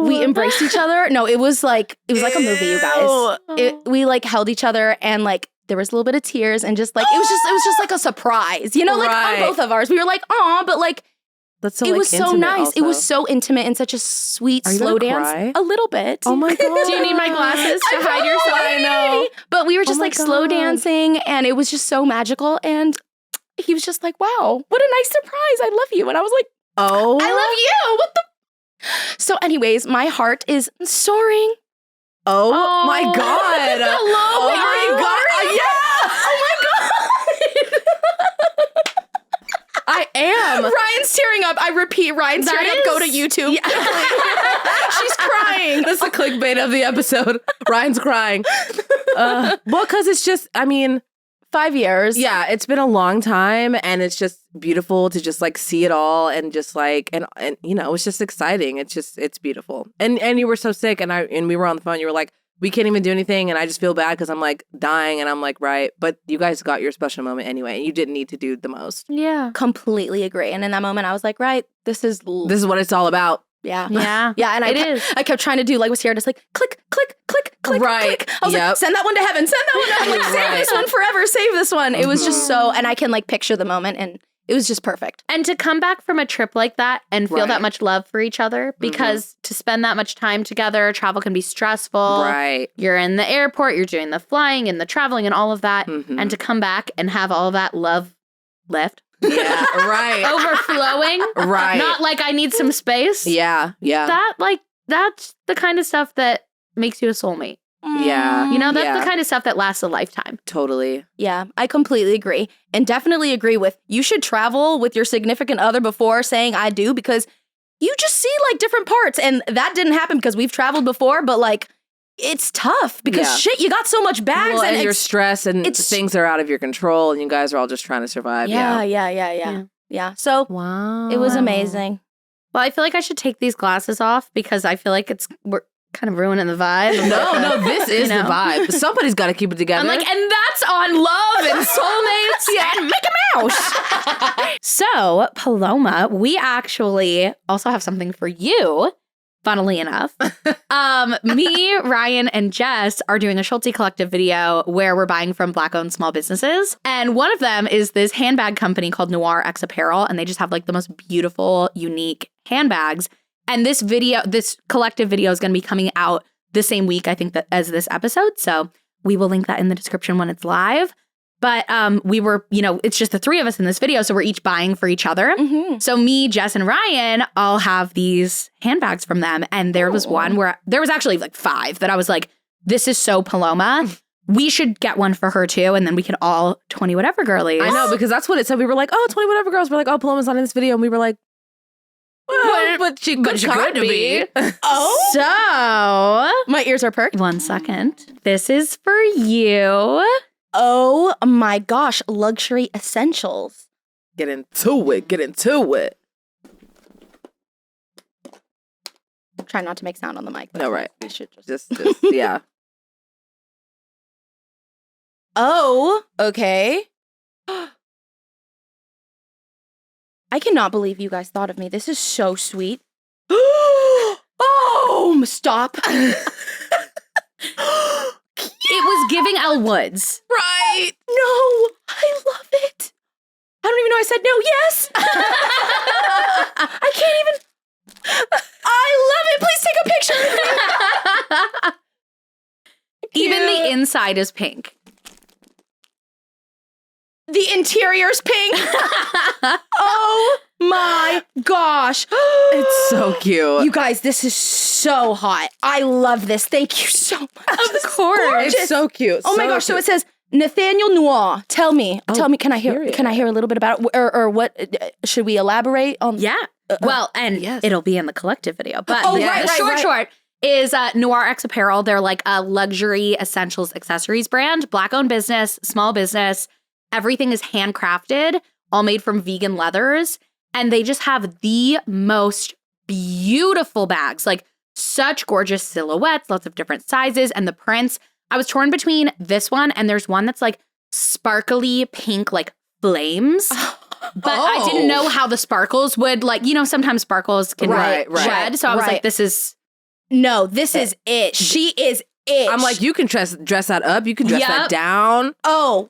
S4: we embraced each other. No, it was like a movie, you guys. We like held each other and like, there was a little bit of tears and just like, it was just like a surprise, you know, like on both of ours. We were like, aw, but like,
S3: That's so.
S4: It
S3: like,
S4: was so
S3: intimate
S4: nice.
S3: Also.
S4: It was so intimate and such a sweet
S3: Are you
S4: slow
S3: gonna
S4: dance.
S3: cry?
S4: A little bit.
S3: Oh my god!
S2: Do you need my glasses to hide your soul?
S3: I know.
S4: But we were just
S3: my
S4: like slow
S3: God.
S4: dancing, and it was just so magical. And he was just like, "Wow, what a nice surprise! I love you." And I was like,
S3: Oh,
S4: "I love you." What the? So, anyways, my heart is soaring.
S3: Oh, my god!
S4: Hello,
S3: Oh my god! Yeah!
S4: Oh my god!
S3: I am.
S4: Ryan's tearing up. I repeat, Ryan's tearing up. Go to YouTube. She's crying.
S3: That's the clickbait of the episode. Ryan's crying. Well, because it's just, I mean,
S4: 5 years.
S3: yeah, it's been a long time, and it's just beautiful to just like see it all, and just like, and you know, it's just exciting. It's beautiful. And you were so sick, and we were on the phone. You were like, we can't even do anything, and I just feel bad because I'm like dying, and I'm like, right, but you guys got your special moment anyway, and you didn't need to do the most.
S2: Yeah.
S4: Completely agree. And in that moment, I was like, right, this is
S3: what it's all about.
S4: yeah.
S2: Yeah.
S4: Yeah, and I kept trying to do like with Sierra, just like click, click, click, click,
S3: Right.
S4: click. I was
S3: Yep.
S4: like, send that one to heaven, send that one to heaven, save
S3: Right.
S4: this one forever, save this one. It was just so, and I can like picture the moment, and it was just perfect.
S2: And to come back from a trip like that and feel
S3: Right.
S2: that much love for each other, because to spend that much time together, travel can be stressful.
S3: Right.
S2: You're in the airport, you're doing the flying and the traveling and all of that.
S3: Mhm.
S2: And to come back and have all of that love left,
S3: Yeah. Right.
S2: overflowing,
S3: Right.
S2: not like I need some space.
S3: Yeah. Yeah.
S2: That's the kind of stuff that makes you a soulmate.
S3: Yeah.
S2: You know, that's
S3: Yeah.
S2: the kind of stuff that lasts a lifetime.
S3: Totally.
S4: Yeah, I completely agree. And definitely agree with, you should travel with your significant other before saying I do, because you just see like different parts. And that didn't happen because we've traveled before, but like, it's tough because
S3: Yeah.
S4: shit, you got so much bags,
S3: Well, and you're
S4: it's-
S3: stressed, and
S4: it's-
S3: things are out of your control, and you guys are all just trying to survive.
S4: Yeah. So
S3: Wow.
S4: it was amazing.
S2: Well, I feel like I should take these glasses off because I feel like we're kind of ruining the vibe.
S3: No, this is
S2: You know?
S3: the vibe. Somebody's got to keep it together.
S2: I'm like, and that's on love and soulmates and Mickey Mouse. So, Paloma, we actually also have something for you. Funnily enough, me, Ryan, and Jess are doing a Schultzzie collective video where we're buying from Black-owned small businesses. And one of them is this handbag company called Nour X Apparel. And they just have like the most beautiful, unique handbags. And this collective video is going to be coming out the same week, I think, as this episode. So we will link that in the description when it's live. But we were, it's just the three of us in this video. So we're each buying for each other.
S4: Mm-hmm.
S2: So me, Jess, and Ryan all have these handbags from them. And there was one where there was actually like 5 that I was like, this is so Paloma. We should get one for her too. And then we can all 20 whatever girlies.
S3: I know, because that's what it said. We were like, oh, 20 whatever girls. We're like, oh, Paloma's not in this video. And we were like, well, but she could be.
S4: Oh,
S2: So,
S4: my ears are perked.
S2: 1 second. This is for you.
S4: Oh my gosh, luxury essentials.
S3: Get into it.
S4: Try not to make sound on the mic.
S3: No, right.
S4: We should
S3: Just yeah.
S4: Oh, okay. I cannot believe you guys thought of me. This is so sweet. Oh, stop.
S2: It was giving Elle Woods.
S4: Right. No, I love it. I don't even know I said no. Yes. I can't even. I love it. Please take a picture.
S2: Even the inside is pink.
S4: The interior's pink. Oh my gosh.
S3: It's so cute.
S4: You guys, this is so hot. I love this. Thank you so much. Of course.
S3: It's so cute.
S4: Oh my gosh. So it says Nathaniel Noir. Tell me, can I hear a little bit about it? Or what should we elaborate on?
S2: Yeah. Well, and
S3: yes.
S2: it'll be in the collective video. But
S4: right,
S2: short is Nour X Apparel. They're like a luxury essentials accessories brand, Black-owned business, small business. Everything is handcrafted, all made from vegan leathers. And they just have the most beautiful bags, like such gorgeous silhouettes, lots of different sizes, and the prints. I was torn between this one and there's one that's like sparkly pink, like flames. But I didn't know how the sparkles would, like, sometimes sparkles can shed. So I was like, this is
S4: it. She is it.
S3: I'm like, you can dress that up. You can dress that down.
S4: Oh,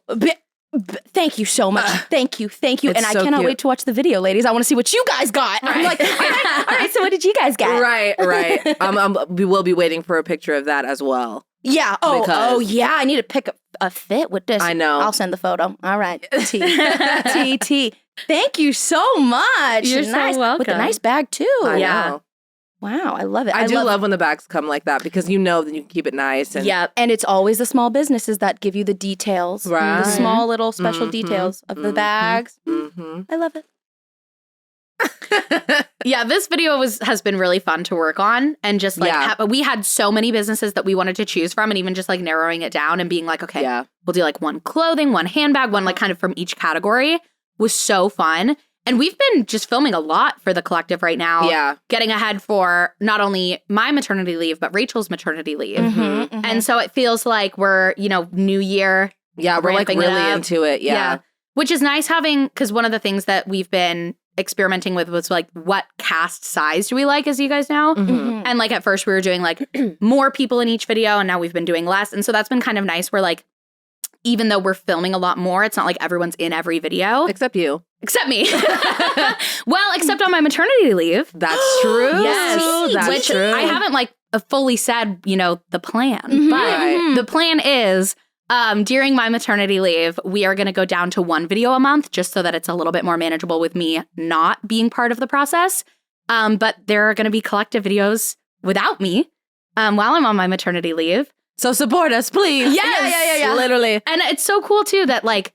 S4: Thank you so much. Thank you.
S3: It's
S4: And I
S3: so
S4: cannot
S3: cute.
S4: wait to watch the video, ladies. I want to see what you guys got.
S2: Right.
S4: I'm like, all right, so what did you guys get?
S3: Right. We will be waiting for a picture of that as well.
S4: Yeah. Oh, yeah. I need to pick a fit with this.
S3: I know.
S4: I'll send the photo. All right. T. Thank you so much.
S2: You're so
S4: nice.
S2: welcome.
S4: With a nice bag, too.
S3: I
S2: Yeah.
S3: know.
S4: Wow. I love it.
S3: I do love when the bags come like that because you know that you can keep it nice. And
S2: Yep.
S4: And it's always the small businesses that give you the details.
S3: Right.
S4: The small little special
S3: Mhm.
S4: details of the bags. I love it.
S2: Yeah, this video has been really fun to work on, and just like we had so many businesses that we wanted to choose from, and even just like narrowing it down and being like, okay, we'll do like one clothing, one handbag, one like kind of from each category was so fun. And we've been just filming a lot for the collective right now.
S3: Yeah.
S2: Getting ahead for not only my maternity leave, but Rachel's maternity leave. And so it feels like we're, new year.
S3: Yeah, we're like
S2: ramping
S3: really
S2: it up.
S3: into it. Yeah.
S2: Which is nice having, because one of the things that we've been experimenting with was like, what cast size do we like, as you guys know? And like at first we were doing like more people in each video, and now we've been doing less. And so that's been kind of nice. We're like, even though we're filming a lot more, it's not like everyone's in every video.
S3: Except you.
S2: Except me. Well, except on my maternity leave.
S3: That's true.
S2: Yes.
S3: That's
S2: Which
S3: true.
S2: I haven't like fully said, the plan. But
S3: Right.
S2: the plan is during my maternity leave, we are going to go down to one video a month just so that it's a little bit more manageable with me not being part of the process. But there are going to be collective videos without me while I'm on my maternity leave.
S3: So support us, please.
S2: Yes.
S4: Yeah.
S3: Literally.
S2: And it's so cool too that like,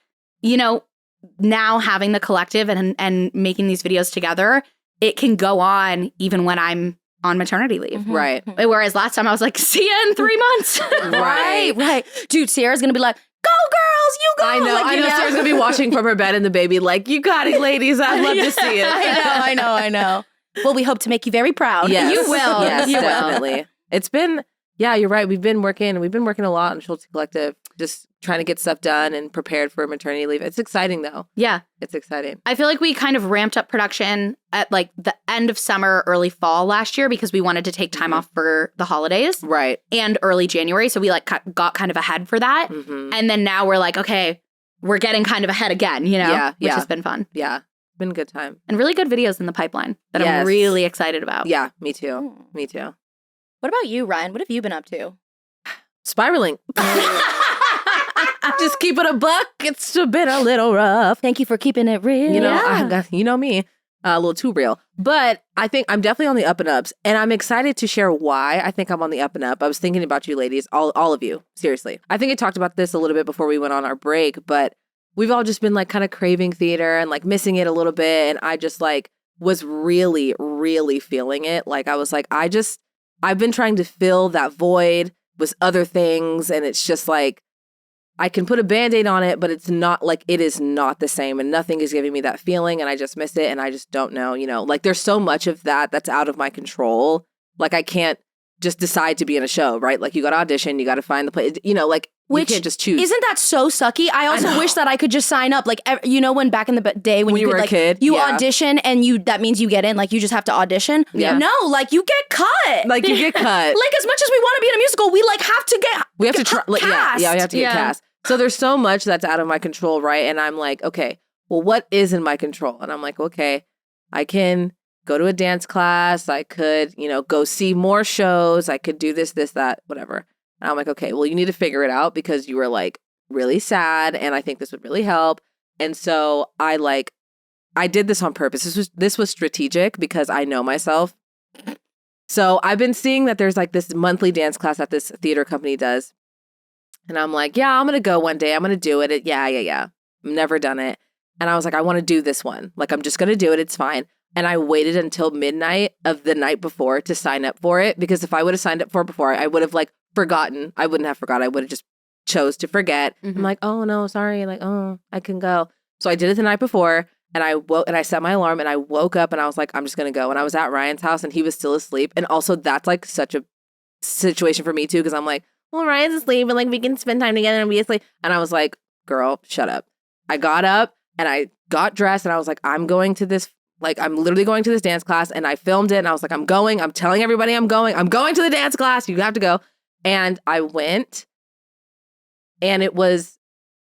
S2: now having the collective and making these videos together, it can go on even when I'm on maternity leave.
S3: Right.
S2: Whereas last time I was like, see you in 3 months.
S4: Right. Dude, Sierra's going to be like, go girls, you go.
S3: I know.
S4: Like,
S3: I know. Sarah's going to be watching from her bed and the baby like, you got it, ladies. I'd love to see it.
S4: I know. Well, we hope to make you very proud.
S3: Yes.
S2: You will.
S3: Yes,
S2: You will.
S3: definitely. It's been, you're right. We've been working a lot on Schultzzie Collective, just trying to get stuff done and prepared for maternity leave. It's exciting though.
S2: Yeah.
S3: It's exciting.
S2: I feel like we kind of ramped up production at like the end of summer, early fall last year because we wanted to take time off for the holidays.
S3: Right.
S2: And early January. So we like got kind of ahead for that. And then now we're like, okay, we're getting kind of ahead again, which has been fun.
S3: Yeah. Been a good time.
S2: And really good videos in the pipeline that I'm really excited about.
S3: Yeah, me too. Me too.
S4: What about you, Riayn? What have you been up to?
S3: Spiraling. Just keep it a buck. It's been a little rough.
S4: Thank you for keeping it real.
S3: You know me, a little too real. But I think I'm definitely on the up and ups, and I'm excited to share why I think I'm on the up and up. I was thinking about you ladies, all of you, seriously. I think I talked about this a little bit before we went on our break, but we've all just been like kind of craving theater and like missing it a little bit. And I just like was really, really feeling it. Like I was like, I've been trying to fill that void with other things, and it's just like, I can put a Band-Aid on it, but it's not like, it is not the same, and nothing is giving me that feeling, and I just miss it, and I just don't know, like there's so much of that that's out of my control. Like I can't just decide to be in a show, right? Like you got to audition, you got to find the place, like
S4: Which
S3: you can't just choose.
S4: Isn't that so sucky? I also wish that I could just sign up. Like, when back in the day when you
S3: were
S4: could,
S3: a
S4: like,
S3: kid,
S4: you audition and that means you get in. Like, you just have to audition.
S3: Yeah.
S4: No, like, you get cut.
S3: Like you get cut.
S4: Like, as much as we want to be in a musical, we like have to get
S3: We have to try. Like,
S4: cast.
S3: yeah, we have to get
S2: Yeah.
S3: cast. So there's so much that's out of my control, right? And I'm like, okay, well, what is in my control? And I'm like, okay, I can go to a dance class. I could, go see more shows. I could do this, that, whatever. And I'm like, okay, well, you need to figure it out because you were like really sad, and I think this would really help. And so I did this on purpose. This was strategic because I know myself. So I've been seeing that there's like this monthly dance class that this theater company does. And I'm like, yeah, I'm going to go one day. I'm going to do it. Yeah. I've never done it. And I was like, I want to do this one. Like, I'm just going to do it. It's fine. And I waited until midnight of the night before to sign up for it. Because if I would have signed up for it before, I would have like forgotten. I wouldn't have forgot. I would have just chose to forget. I'm like, oh no, sorry. Like, oh, I can go. So I did it the night before. And I set my alarm and I woke up and I was like, I'm just going to go. And I was at Ryan's house and he was still asleep. And also that's like such a situation for me too. Because I'm like, well, Ryan's asleep and like we can spend time together and be asleep. And I was like, girl, shut up. I got up and I got dressed and I was like, I'm literally going to this dance class. And I filmed it and I was like, I'm telling everybody I'm going to the dance class. You have to go. And I went and it was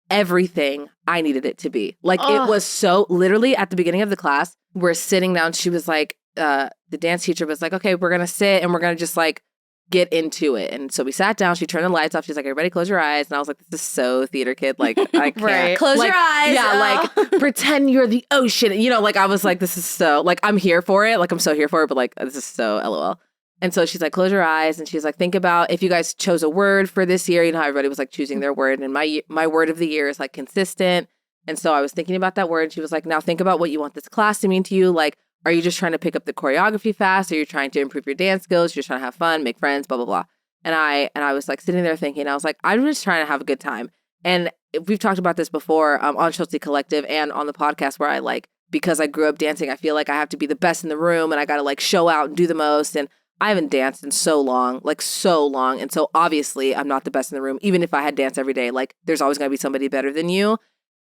S3: everything I needed it to be. Like it was so literally at the beginning of the class, we're sitting down. She was like, the dance teacher was like, okay, we're going to sit and we're going to just like get into it. And so we sat down. She turned the lights off. She's like, everybody close your eyes. And I was like, this is so theater kid. Like I can't.
S2: Right.
S4: Close
S3: like,
S4: your eyes.
S3: Yeah, like pretend you're the ocean. You know, like I was like, this is so, like I'm here for it. Like I'm so here for it. But like this is so LOL. And so she's like, close your eyes. And she's like, think about if you guys chose a word for this year. You know how everybody was like choosing their word. And my word of the year is like consistent. And so I was thinking about that word. And she was like, now think about what you want this class to mean to you. Like, are you just trying to pick up the choreography fast? Are you trying to improve your dance skills? You're just trying to have fun, make friends, blah, blah, blah. And I was like sitting there thinking, I was like, I'm just trying to have a good time. And we've talked about this before on Schultzzie Collective and on the podcast where I like, because I grew up dancing, I feel like I have to be the best in the room and I got to like show out and do the most. And I haven't danced in so long, like so long. And so obviously I'm not the best in the room. Even if I had danced every day, like there's always going to be somebody better than you.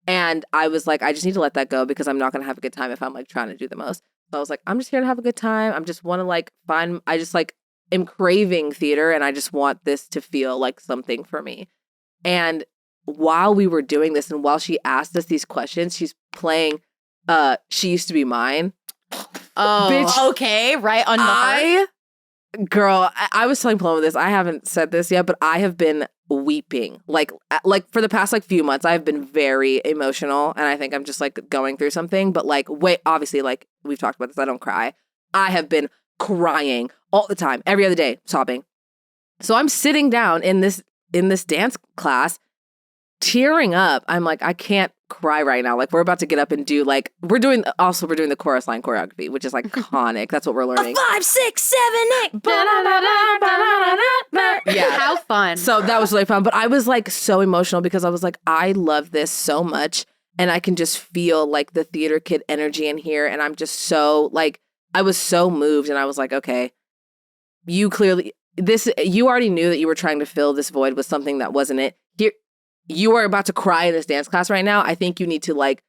S3: And I was like, I just need to let that go because I'm not going to have a good time if I'm like trying to do the most. So I was like, I'm just here to have a good time. I'm just want to like I just like am craving theater and I just want this to feel like something for me. And while we were doing this and while she asked us these questions, she's playing She Used to Be Mine.
S2: Oh,
S3: Bitch,
S2: okay. Right on the heart.
S3: Girl, I was telling Paloma this. I haven't said this yet, but I have been weeping. Like for the past like few months, I've been very emotional and I think I'm just like going through something. But like, obviously, like we've talked about this, I don't cry. I have been crying all the time, every other day, sobbing. So I'm sitting down in this dance class, tearing up. I'm like, I can't cry right now. Like we're about to get up and do like we're doing the chorus line choreography, which is like iconic. That's what we're learning.
S4: 5, 6, 7, 8.
S3: Yeah,
S2: How fun.
S3: So that was really fun. But I was like so emotional because I was like, I love this so much, and I can just feel like the theater kid energy in here, and I'm just so like I was so moved, and I was like, okay, you already knew that you were trying to fill this void with something that wasn't it. Here, you are about to cry in this dance class right now. I think you need to like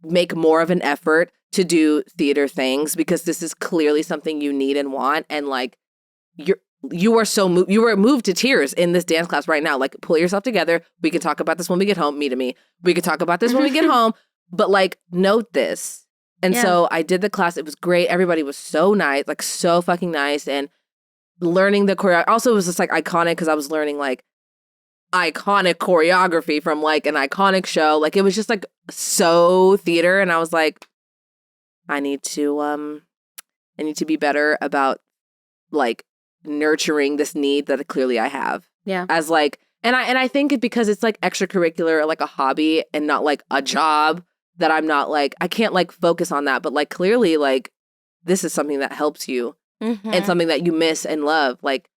S3: make more of an effort to do theater things because this is clearly something you need and want. And like you are so moved. You were moved to tears in this dance class right now. Like pull yourself together. We can talk about this when we get home. Me to me. We could talk about this when we get home. But like note this. And so I did the class. It was great. Everybody was so nice, like so fucking nice. And learning the choreography. Also, it was just like iconic because I was learning like iconic choreography from like an iconic show. Like it was just like so theater. And I was like, I need to be better about like nurturing this need that clearly I have.
S2: Yeah.
S3: As like, and I think it because it's like extracurricular or like a hobby and not like a job that I'm not like, I can't like focus on that. But like clearly like this is something that helps you and something that you miss and love. Like,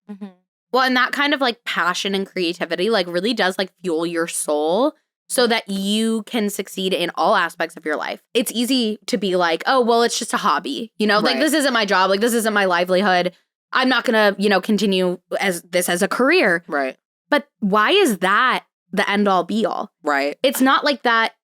S2: well, and that kind of like passion and creativity like really does like fuel your soul so that you can succeed in all aspects of your life. It's easy to be like, oh, well, it's just a hobby. You know, like this isn't my job. Like this isn't my livelihood. I'm not going to, you know, continue as a career.
S3: right.
S2: But why is that the end all be all?
S3: Right.
S2: It's not like that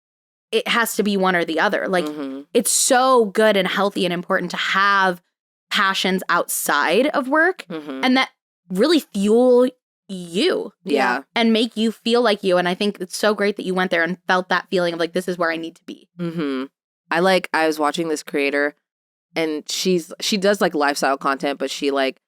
S2: it has to be one or the other. Like it's so good and healthy and important to have passions outside of work and that really fuel you.
S3: Yeah.
S2: And make you feel like you. And I think it's so great that you went there and felt that feeling of like, this is where I need to be.
S3: I was watching this creator and she does like lifestyle content, but she like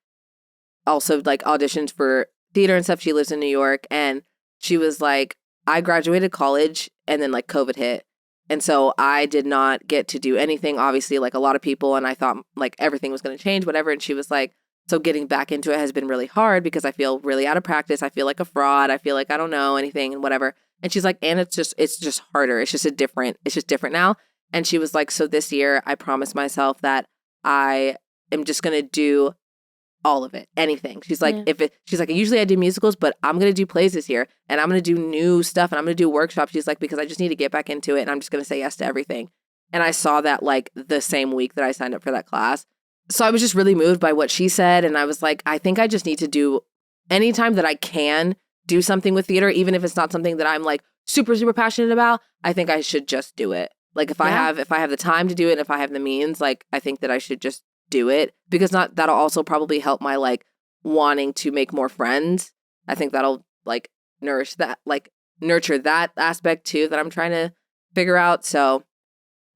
S3: also like auditions for theater and stuff. She lives in New York and she was like, I graduated college and then like COVID hit. And so I did not get to do anything, obviously, like a lot of people. And I thought like everything was going to change, whatever. And she was like, so getting back into it has been really hard because I feel really out of practice. I feel like a fraud. I feel like I don't know anything and whatever. And she's like, and it's just harder. It's just different now. And she was like, so this year I promised myself that I am just going to do all of it, anything. She's like, she's like, usually I do musicals, but I'm going to do plays this year and I'm going to do new stuff and I'm going to do workshops. She's like, because I just need to get back into it and I'm just going to say yes to everything. And I saw that like the same week that I signed up for that class. So I was just really moved by what she said. And I was like, I think I just need to do anytime that I can do something with theater, even if it's not something that I'm like super, super passionate about, I think I should just do it. Like if I have the time to do it, and if I have the means, like I think that I should just do it because that'll also probably help my like wanting to make more friends. I think that'll like nourish that, like nurture that aspect too that I'm trying to figure out. So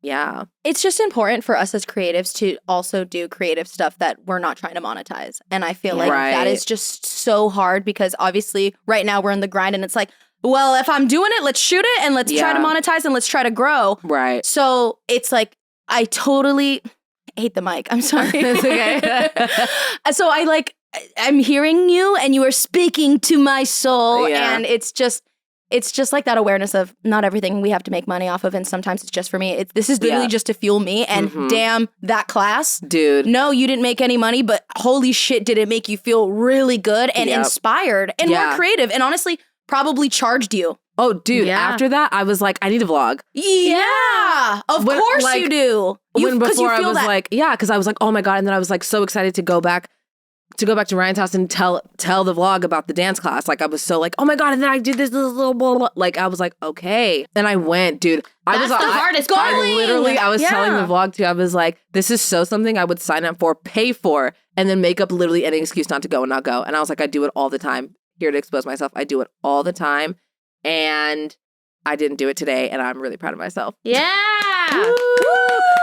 S3: yeah.
S4: It's just important for us as creatives to also do creative stuff that we're not trying to monetize. And I feel like that is just so hard because obviously right now we're in the grind and it's like, well, if I'm doing it, let's shoot it and let's try to monetize and let's try to grow.
S3: Right.
S4: So it's like, I totally hate the mic. I'm sorry.
S3: It's okay.
S4: So I'm hearing you and you are speaking to my soul. And it's just like that awareness of not everything we have to make money off of. And sometimes it's just for me. This is literally just to fuel me. And damn, that class.
S3: Dude.
S4: No, you didn't make any money, but holy shit, did it make you feel really good and inspired and more creative. And honestly, probably charged you.
S3: Oh, dude. After that, I was like, I need a vlog.
S4: Yeah. Of course you do.
S3: Before I was like, because I was like, oh my God. And then I was like so excited to go back to Riayn's house and tell the vlog about the dance class. Like I was so like, oh my God. And then I did this little blah, blah. Like I was like, okay. And I went, dude.
S2: That's the hardest part.
S3: I was telling the vlog too. I was like, this is so something I would sign up for, pay for, and then make up literally any excuse not to go and not go. And I was like, I do it all the time. Here to expose myself. I do it all the time. And I didn't do it today. And I'm really proud of myself.
S2: Yeah.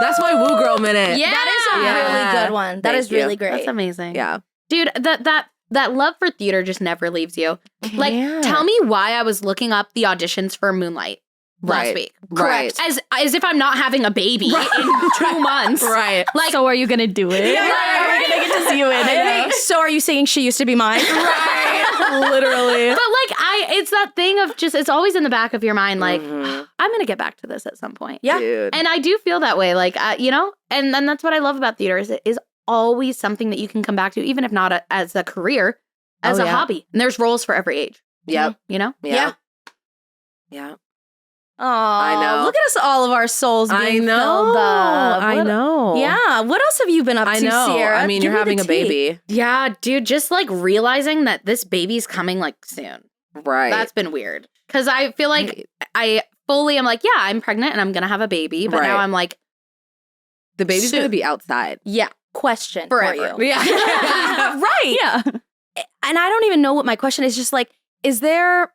S3: That's my woo girl minute.
S2: Yeah.
S4: That is a really good one. That is really great.
S2: That's amazing.
S3: Yeah.
S2: Dude, that love for theater just never leaves you. Like, tell me why I was looking up the auditions for Moonlight last week.
S3: Correct.
S2: As if I'm not having a baby in 2 months.
S3: Right.
S5: Like, so are you going to do it? Are we going to get to see you in it?
S4: So are you saying She Used to Be Mine?
S3: Right. Literally.
S2: But like, it's that thing of just, it's always in the back of your mind, like, I'm going to get back to this at some point.
S4: Yeah.
S3: Dude.
S2: And I do feel that way. Like, you know, and then that's what I love about theater is it is always something that you can come back to, even if not as a career, as a hobby. And there's roles for every age.
S3: Yep.
S2: You know?
S3: Yeah.
S4: Oh,
S3: I know.
S4: Look at us, all of our souls being filled up.
S3: I know.
S4: Yeah. What else have you been up to, Sierra?
S3: I mean, you're having a baby.
S2: Yeah, dude, just like realizing that this baby's coming like soon.
S3: Right.
S2: That's been weird. Because I feel like I fully am like, yeah, I'm pregnant and I'm going to have a baby. But now I'm like,
S3: the baby's going to be outside.
S4: Yeah. Question
S2: forever.
S4: For you.
S3: Yeah.
S4: Right.
S5: Yeah.
S4: And I don't even know what my question is. Just like, is there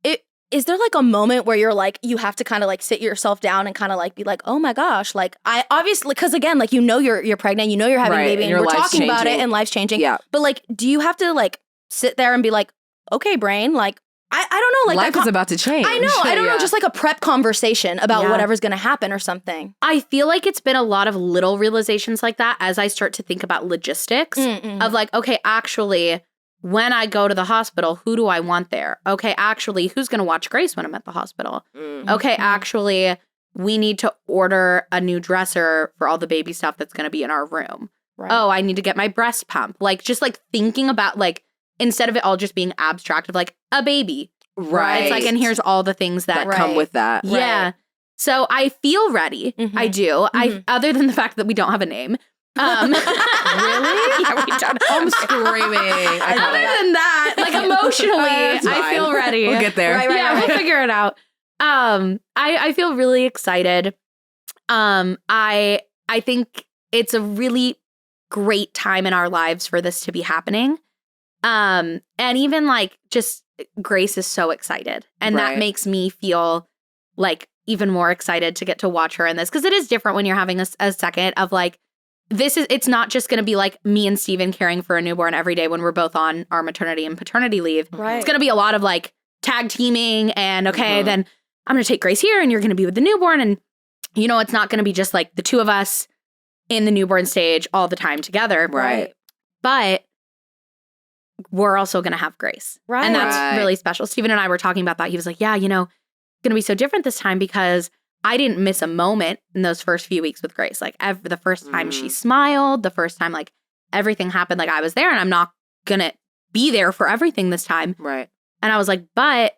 S4: like a moment where you're like, you have to kind of like sit yourself down and kind of like be like, oh my gosh, like I obviously, because again, like, you know, you're pregnant, you know, you're having a baby and we're talking about it and life's changing.
S3: Yeah.
S4: But like, do you have to like sit there and be like, okay, brain, like, I don't know. Like
S3: life is about to change.
S4: I know. I don't know. Just like a prep conversation about whatever's going to happen or something.
S2: I feel like it's been a lot of little realizations like that as I start to think about logistics of like, okay, actually, when I go to the hospital, who do I want there? Okay, actually, who's going to watch Grace when I'm at the hospital? Okay, actually, we need to order a new dresser for all the baby stuff that's going to be in our room. Right. Oh, I need to get my breast pump. Like, just like thinking about like, instead of it all just being abstract of like a baby.
S3: Right.
S2: It's like, and here's all the things that
S3: come with that.
S2: Yeah. Right. So I feel ready. I do. Other than the fact that we don't have a name.
S3: Really?
S2: Yeah, we don't.
S3: I'm screaming.
S2: Other than that, like emotionally, I feel ready.
S3: We'll get there.
S2: Right, we'll figure it out. I feel really excited. I think it's a really great time in our lives for this to be happening. And even like just Grace is so excited. And that makes me feel like even more excited to get to watch her in this. Because it is different when you're having a second of like, it's not just going to be like me and Steven caring for a newborn every day when we're both on our maternity and paternity leave. Right. It's going to be a lot of like tag teaming and then I'm going to take Grace here and you're going to be with the newborn. And, you know, it's not going to be just like the two of us in the newborn stage all the time together.
S3: Right.
S2: But we're also going to have Grace. Right. And that's really special. Steven and I were talking about that. He was like, yeah, you know, it's going to be so different this time because I didn't miss a moment in those first few weeks with Grace. Like the first time she smiled, the first time like everything happened, like I was there and I'm not going to be there for everything this time.
S3: Right.
S2: And I was like, but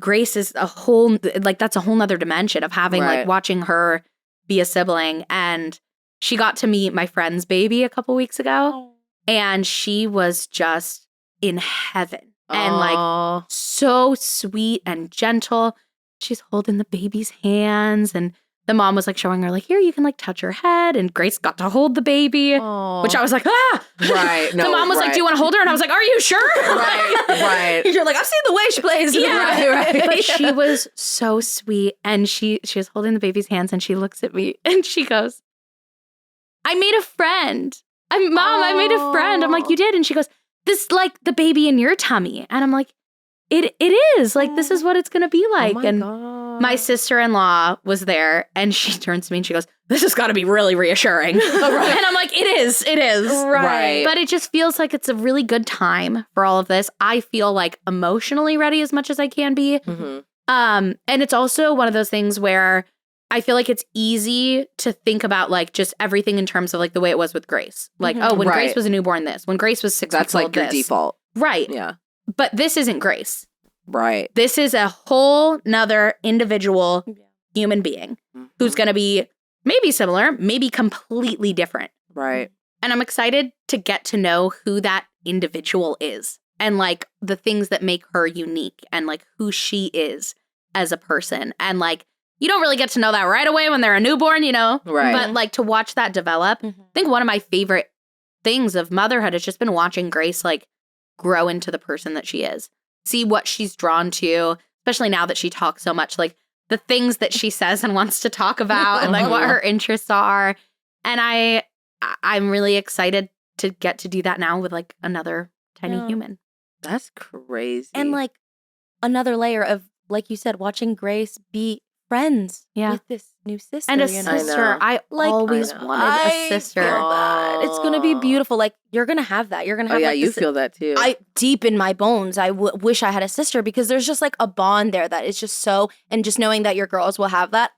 S2: Grace is a whole, like that's a whole nother dimension of having like watching her be a sibling. And she got to meet my friend's baby a couple weeks ago and she was just in heaven and like so sweet and gentle. She's holding the baby's hands and the mom was like showing her like, here, you can like touch her head. And Grace got to hold the baby, which I was like, ah.
S3: Right. No,
S2: the mom was like, do you want to hold her? And I was like, are you sure?
S3: Right.
S4: You're like, I've seen the way she plays.
S2: Yeah.
S3: Right.
S2: But she was so sweet. And she was holding the baby's hands and she looks at me and she goes, I made a friend. I made a friend. I'm like, you did? And she goes, this like the baby in your tummy. And I'm like, it is. Like, this is what it's going to be like. And my sister-in-law was there and she turns to me and she goes, this has got to be really reassuring. And I'm like, it is.
S3: Right.
S2: But it just feels like it's a really good time for all of this. I feel like emotionally ready as much as I can be.
S3: Mm-hmm.
S2: And it's also one of those things where I feel like it's easy to think about like just everything in terms of like the way it was with Grace. Like, when Grace was a newborn, this. When Grace was 6
S3: That's
S2: weeks old,
S3: like your
S2: this.
S3: default.
S2: Right.
S3: Yeah.
S2: But this isn't Grace.
S3: Right.
S2: This is a whole nother individual human being who's going to be maybe similar, maybe completely different.
S3: Right.
S2: And I'm excited to get to know who that individual is and like the things that make her unique and like who she is as a person. And like, you don't really get to know that right away when they're a newborn, you know?
S3: Right.
S2: But like to watch that develop, I think one of my favorite things of motherhood has just been watching Grace like grow into the person that she is. See what she's drawn to, especially now that she talks so much, like the things that she says and wants to talk about and like what her interests are. And I'm really excited to get to do that now with like another tiny human.
S3: That's crazy.
S4: And like another layer of, like you said, watching Grace be friends with this new sister.
S2: And a
S4: you know?
S2: sister. I always wanted a sister.
S4: It's going to be beautiful. Like, you're going to have that. You're going to have
S3: you feel that too.
S4: Deep in my bones, I wish I had a sister because there's just like a bond there that is just so, and just knowing that your girls will have that.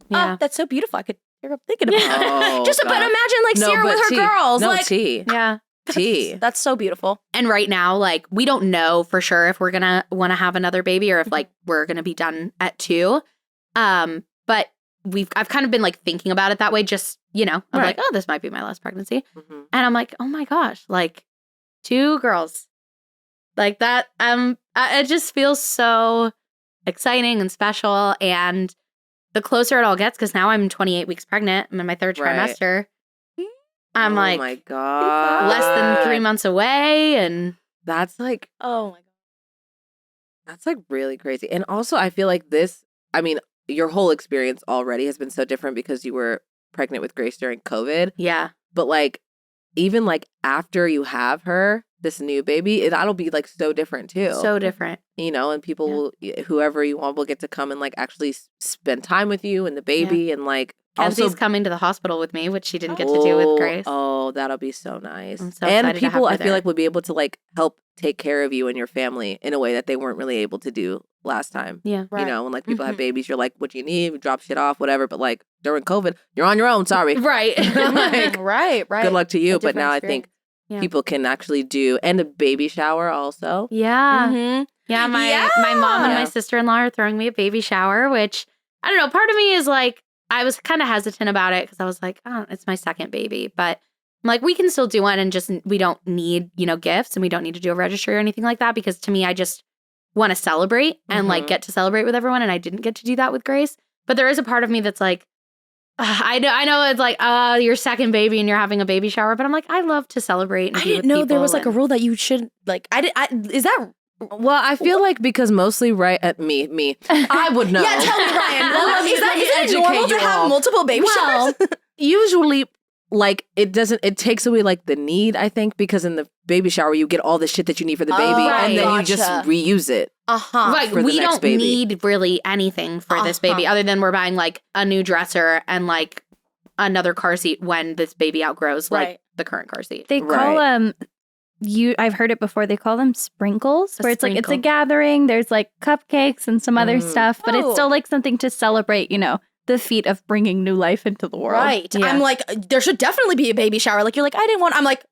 S4: That's so beautiful. I could tear up thinking about it. But imagine like Sierra with her girls.
S3: No,
S4: like,
S3: tea.
S2: Yeah.
S3: Tea.
S4: That's so beautiful.
S2: And right now, like, we don't know for sure if we're going to want to have another baby or if like we're going to be done at 2. But I've kind of been like thinking about it that way, just, you know, I'm like, oh, this might be my last pregnancy. And I'm like, oh my gosh, like 2 girls like that. It just feels so exciting and special. And the closer it all gets, because now I'm 28 weeks pregnant. I'm in my 3rd trimester. I'm like,
S3: oh my God.
S2: less than 3 months away. And
S3: that's like,
S4: oh my God.
S3: That's like really crazy. And also I feel like your whole experience already has been so different because you were pregnant with Grace during COVID.
S2: Yeah.
S3: But like, even like after you have her, this new baby, that'll be like so different too.
S2: So different.
S3: You know, and people will, whoever you want will get to come and like actually spend time with you and the baby and like.
S2: Kenzie's coming to the hospital with me, which she didn't get to do with Grace.
S3: Oh, that'll be so nice.
S2: I'm so
S3: and
S2: excited to have
S3: people,
S2: her
S3: I feel
S2: there.
S3: like, would be able to like help take care of you and your family in a way that they weren't really able to do last time.
S2: Yeah.
S3: You know, when like people have babies, you're like, what do you need? Drop shit off, whatever. But like during COVID, you're on your own. Sorry.
S2: Right.
S3: Like,
S4: right.
S3: Good luck to you. But now
S4: experience.
S3: I think people can actually do, and a baby shower also.
S2: Yeah. Yeah. My mom and my sister-in-law are throwing me a baby shower, which I don't know. Part of me is like, I was kind of hesitant about it because I was like, oh, it's my 2nd baby. But I'm like, we can still do one and just, we don't need, you know, gifts and we don't need to do a registry or anything like that. Because to me, I just want to celebrate and like get to celebrate with everyone. And I didn't get to do that with Grace. But there is a part of me that's like, I know it's like, your 2nd baby and you're having a baby shower. But I'm like, I love to celebrate. And
S4: I didn't know there was like a rule that you should like, is that...
S3: Well, I feel like because mostly me, I would know.
S4: Yeah, tell me, Riayn. Is it normal to have multiple baby showers?
S3: Usually, like it takes away like the need, I think, because in the baby shower you get all the shit that you need for the baby, and then you just reuse it.
S2: Right, we don't need really anything for this baby other than we're buying like a new dresser and like another car seat when this baby outgrows like the current car seat.
S5: They call I've heard it before. They call them sprinkles, where it's like it's a gathering. There's like cupcakes and some other stuff, but it's still like something to celebrate, you know, the feat of bringing new life into the world.
S4: Right. Yeah. I'm like, there should definitely be a baby shower. Like, you're like, I didn't want. I'm like,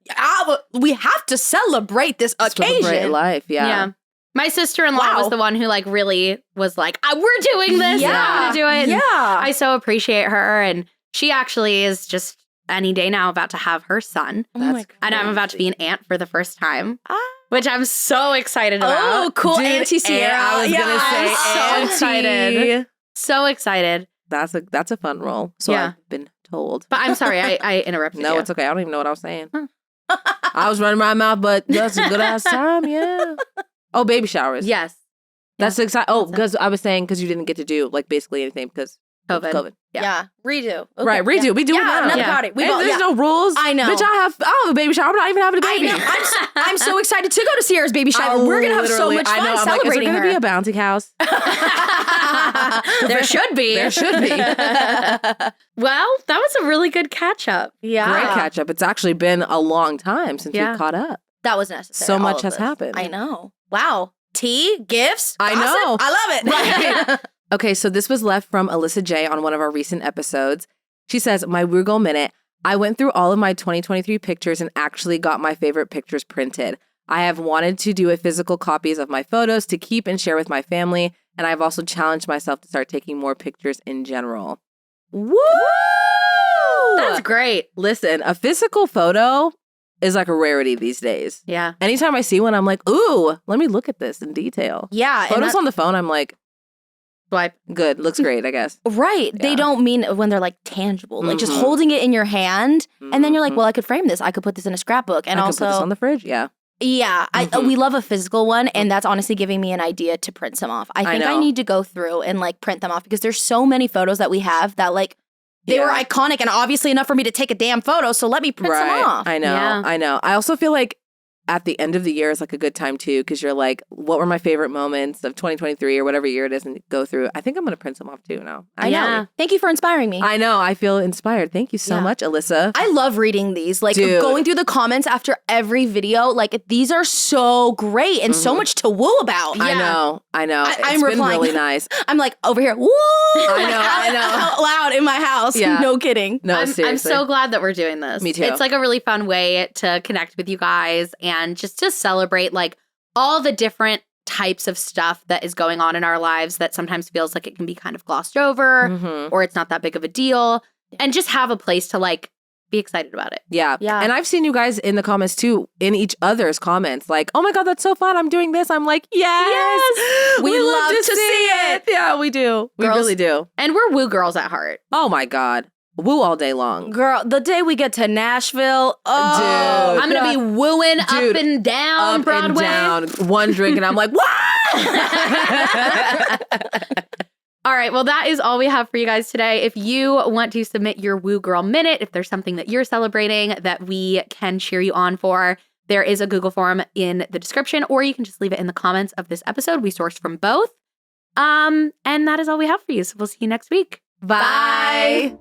S4: we have to celebrate this occasion.
S3: Celebrate life. Yeah.
S2: My sister-in-law was the one who like really was like, we're doing this. Yeah, I'm gonna do it.
S4: Yeah.
S2: And I so appreciate her, and she actually is just any day now about to have her son.
S3: That's
S2: and I'm about to be an aunt for the first time, which I'm so excited about.
S4: Oh, cool.
S3: Dude,
S4: Auntie Sierra.
S3: I was going to say,
S2: I'm so excited. So excited.
S3: That's a fun role. So
S2: Yeah.
S3: I've been told.
S2: But I'm sorry, I interrupted you.
S3: No, it's okay. I don't even know what I was saying. I was running my mouth, but that's a good ass time. Yeah. Oh, baby showers.
S2: Yes.
S3: That's exciting. Oh, because I was saying because you didn't get to do like basically anything because COVID.
S4: Yeah. Redo. Okay.
S3: Right. Redo.
S4: Yeah.
S3: We do it now.
S4: Another party.
S3: There's no rules.
S4: I know.
S3: Bitch, I have a baby shower. I'm not even having a baby.
S4: I know. I'm so excited to go to Sierra's baby shower. We're gonna have so much fun
S3: I'm
S4: celebrating
S3: like, is there
S4: her.
S3: gonna be a bouncy house?
S2: There should be.
S3: There should be.
S2: Well, that was a really good catch up.
S4: Yeah.
S3: Great catch up. It's actually been a long time since we caught up.
S4: That was necessary.
S3: So
S4: all
S3: much
S4: of
S3: has
S4: this.
S3: happened.
S4: I know. Wow. Tea, gifts.
S3: I
S4: gossip.
S3: know.
S4: I love it.
S3: Okay, so this was left from Alyssa J on one of our recent episodes. She says, my Woo Girl Minute. I went through all of my 2023 pictures and actually got my favorite pictures printed. I have wanted to do physical copies of my photos to keep and share with my family, and I've also challenged myself to start taking more pictures in general. Woo!
S2: That's great.
S3: Listen, a physical photo is like a rarity these days.
S2: Yeah.
S3: Anytime I see one, I'm like, ooh, let me look at this in detail.
S4: Yeah.
S3: Photos on the phone, I'm like,
S2: Swipe.
S3: good, looks great, I guess.
S4: Right.
S3: Yeah.
S4: They don't mean when they're like tangible, like just holding it in your hand. And then you're like, well, I could frame this. I could put this in a scrapbook. And
S3: I
S4: also,
S3: could put this on the fridge, yeah.
S4: yeah, we love a physical one. And that's honestly giving me an idea to print some off. I think I
S3: know.
S4: need to go through and like print them off because there's so many photos that we have that like, they were iconic and obviously enough for me to take a damn photo. So let me print some off.
S3: I know.
S2: Yeah.
S3: I know. I also feel like at the end of the year is like a good time too, because you're like, what were my favorite moments of 2023 or whatever year it is, and go through. I think I'm going to print some off too now.
S4: I know. Thank you for inspiring me.
S3: I know. I feel inspired. Thank you so much, Alyssa.
S4: I love reading these. Like
S3: Dude.
S4: going through the comments after every video. Like these are so great and so much to woo about.
S3: I know.
S4: I'm
S3: It's been
S4: replying.
S3: really nice.
S4: I'm like over here, woo!
S3: I know.
S4: Out loud in my house.
S3: Yeah.
S4: No kidding.
S3: No,
S2: I'm
S3: seriously.
S2: so glad that we're doing this.
S3: Me too.
S2: It's like a really fun way to connect with you guys and just to celebrate like all the different types of stuff that is going on in our lives that sometimes feels like it can be kind of glossed over or it's not that big of a deal, and just have a place to like be excited about it.
S3: Yeah. And I've seen you guys in the comments too, in each other's comments, like, oh my God, that's so fun. I'm doing this. I'm like, yes.
S4: We love to see it.
S3: Yeah, we do. We
S4: Girls.
S3: really do.
S2: And we're woo girls at heart.
S3: Oh my God. Woo all day long.
S4: Girl, the day we get to Nashville, oh,
S3: Dude.
S2: I'm going to be wooing up and down
S3: Up
S2: Broadway.
S3: and down. One drink and I'm like, what?
S2: All right, well, that is all we have for you guys today. If you want to submit your Woo Girl Minute, if there's something that you're celebrating that we can cheer you on for, there is a Google form in the description, or you can just leave it in the comments of this episode. We sourced from both. And that is all we have for you. So we'll see you next week.
S3: Bye.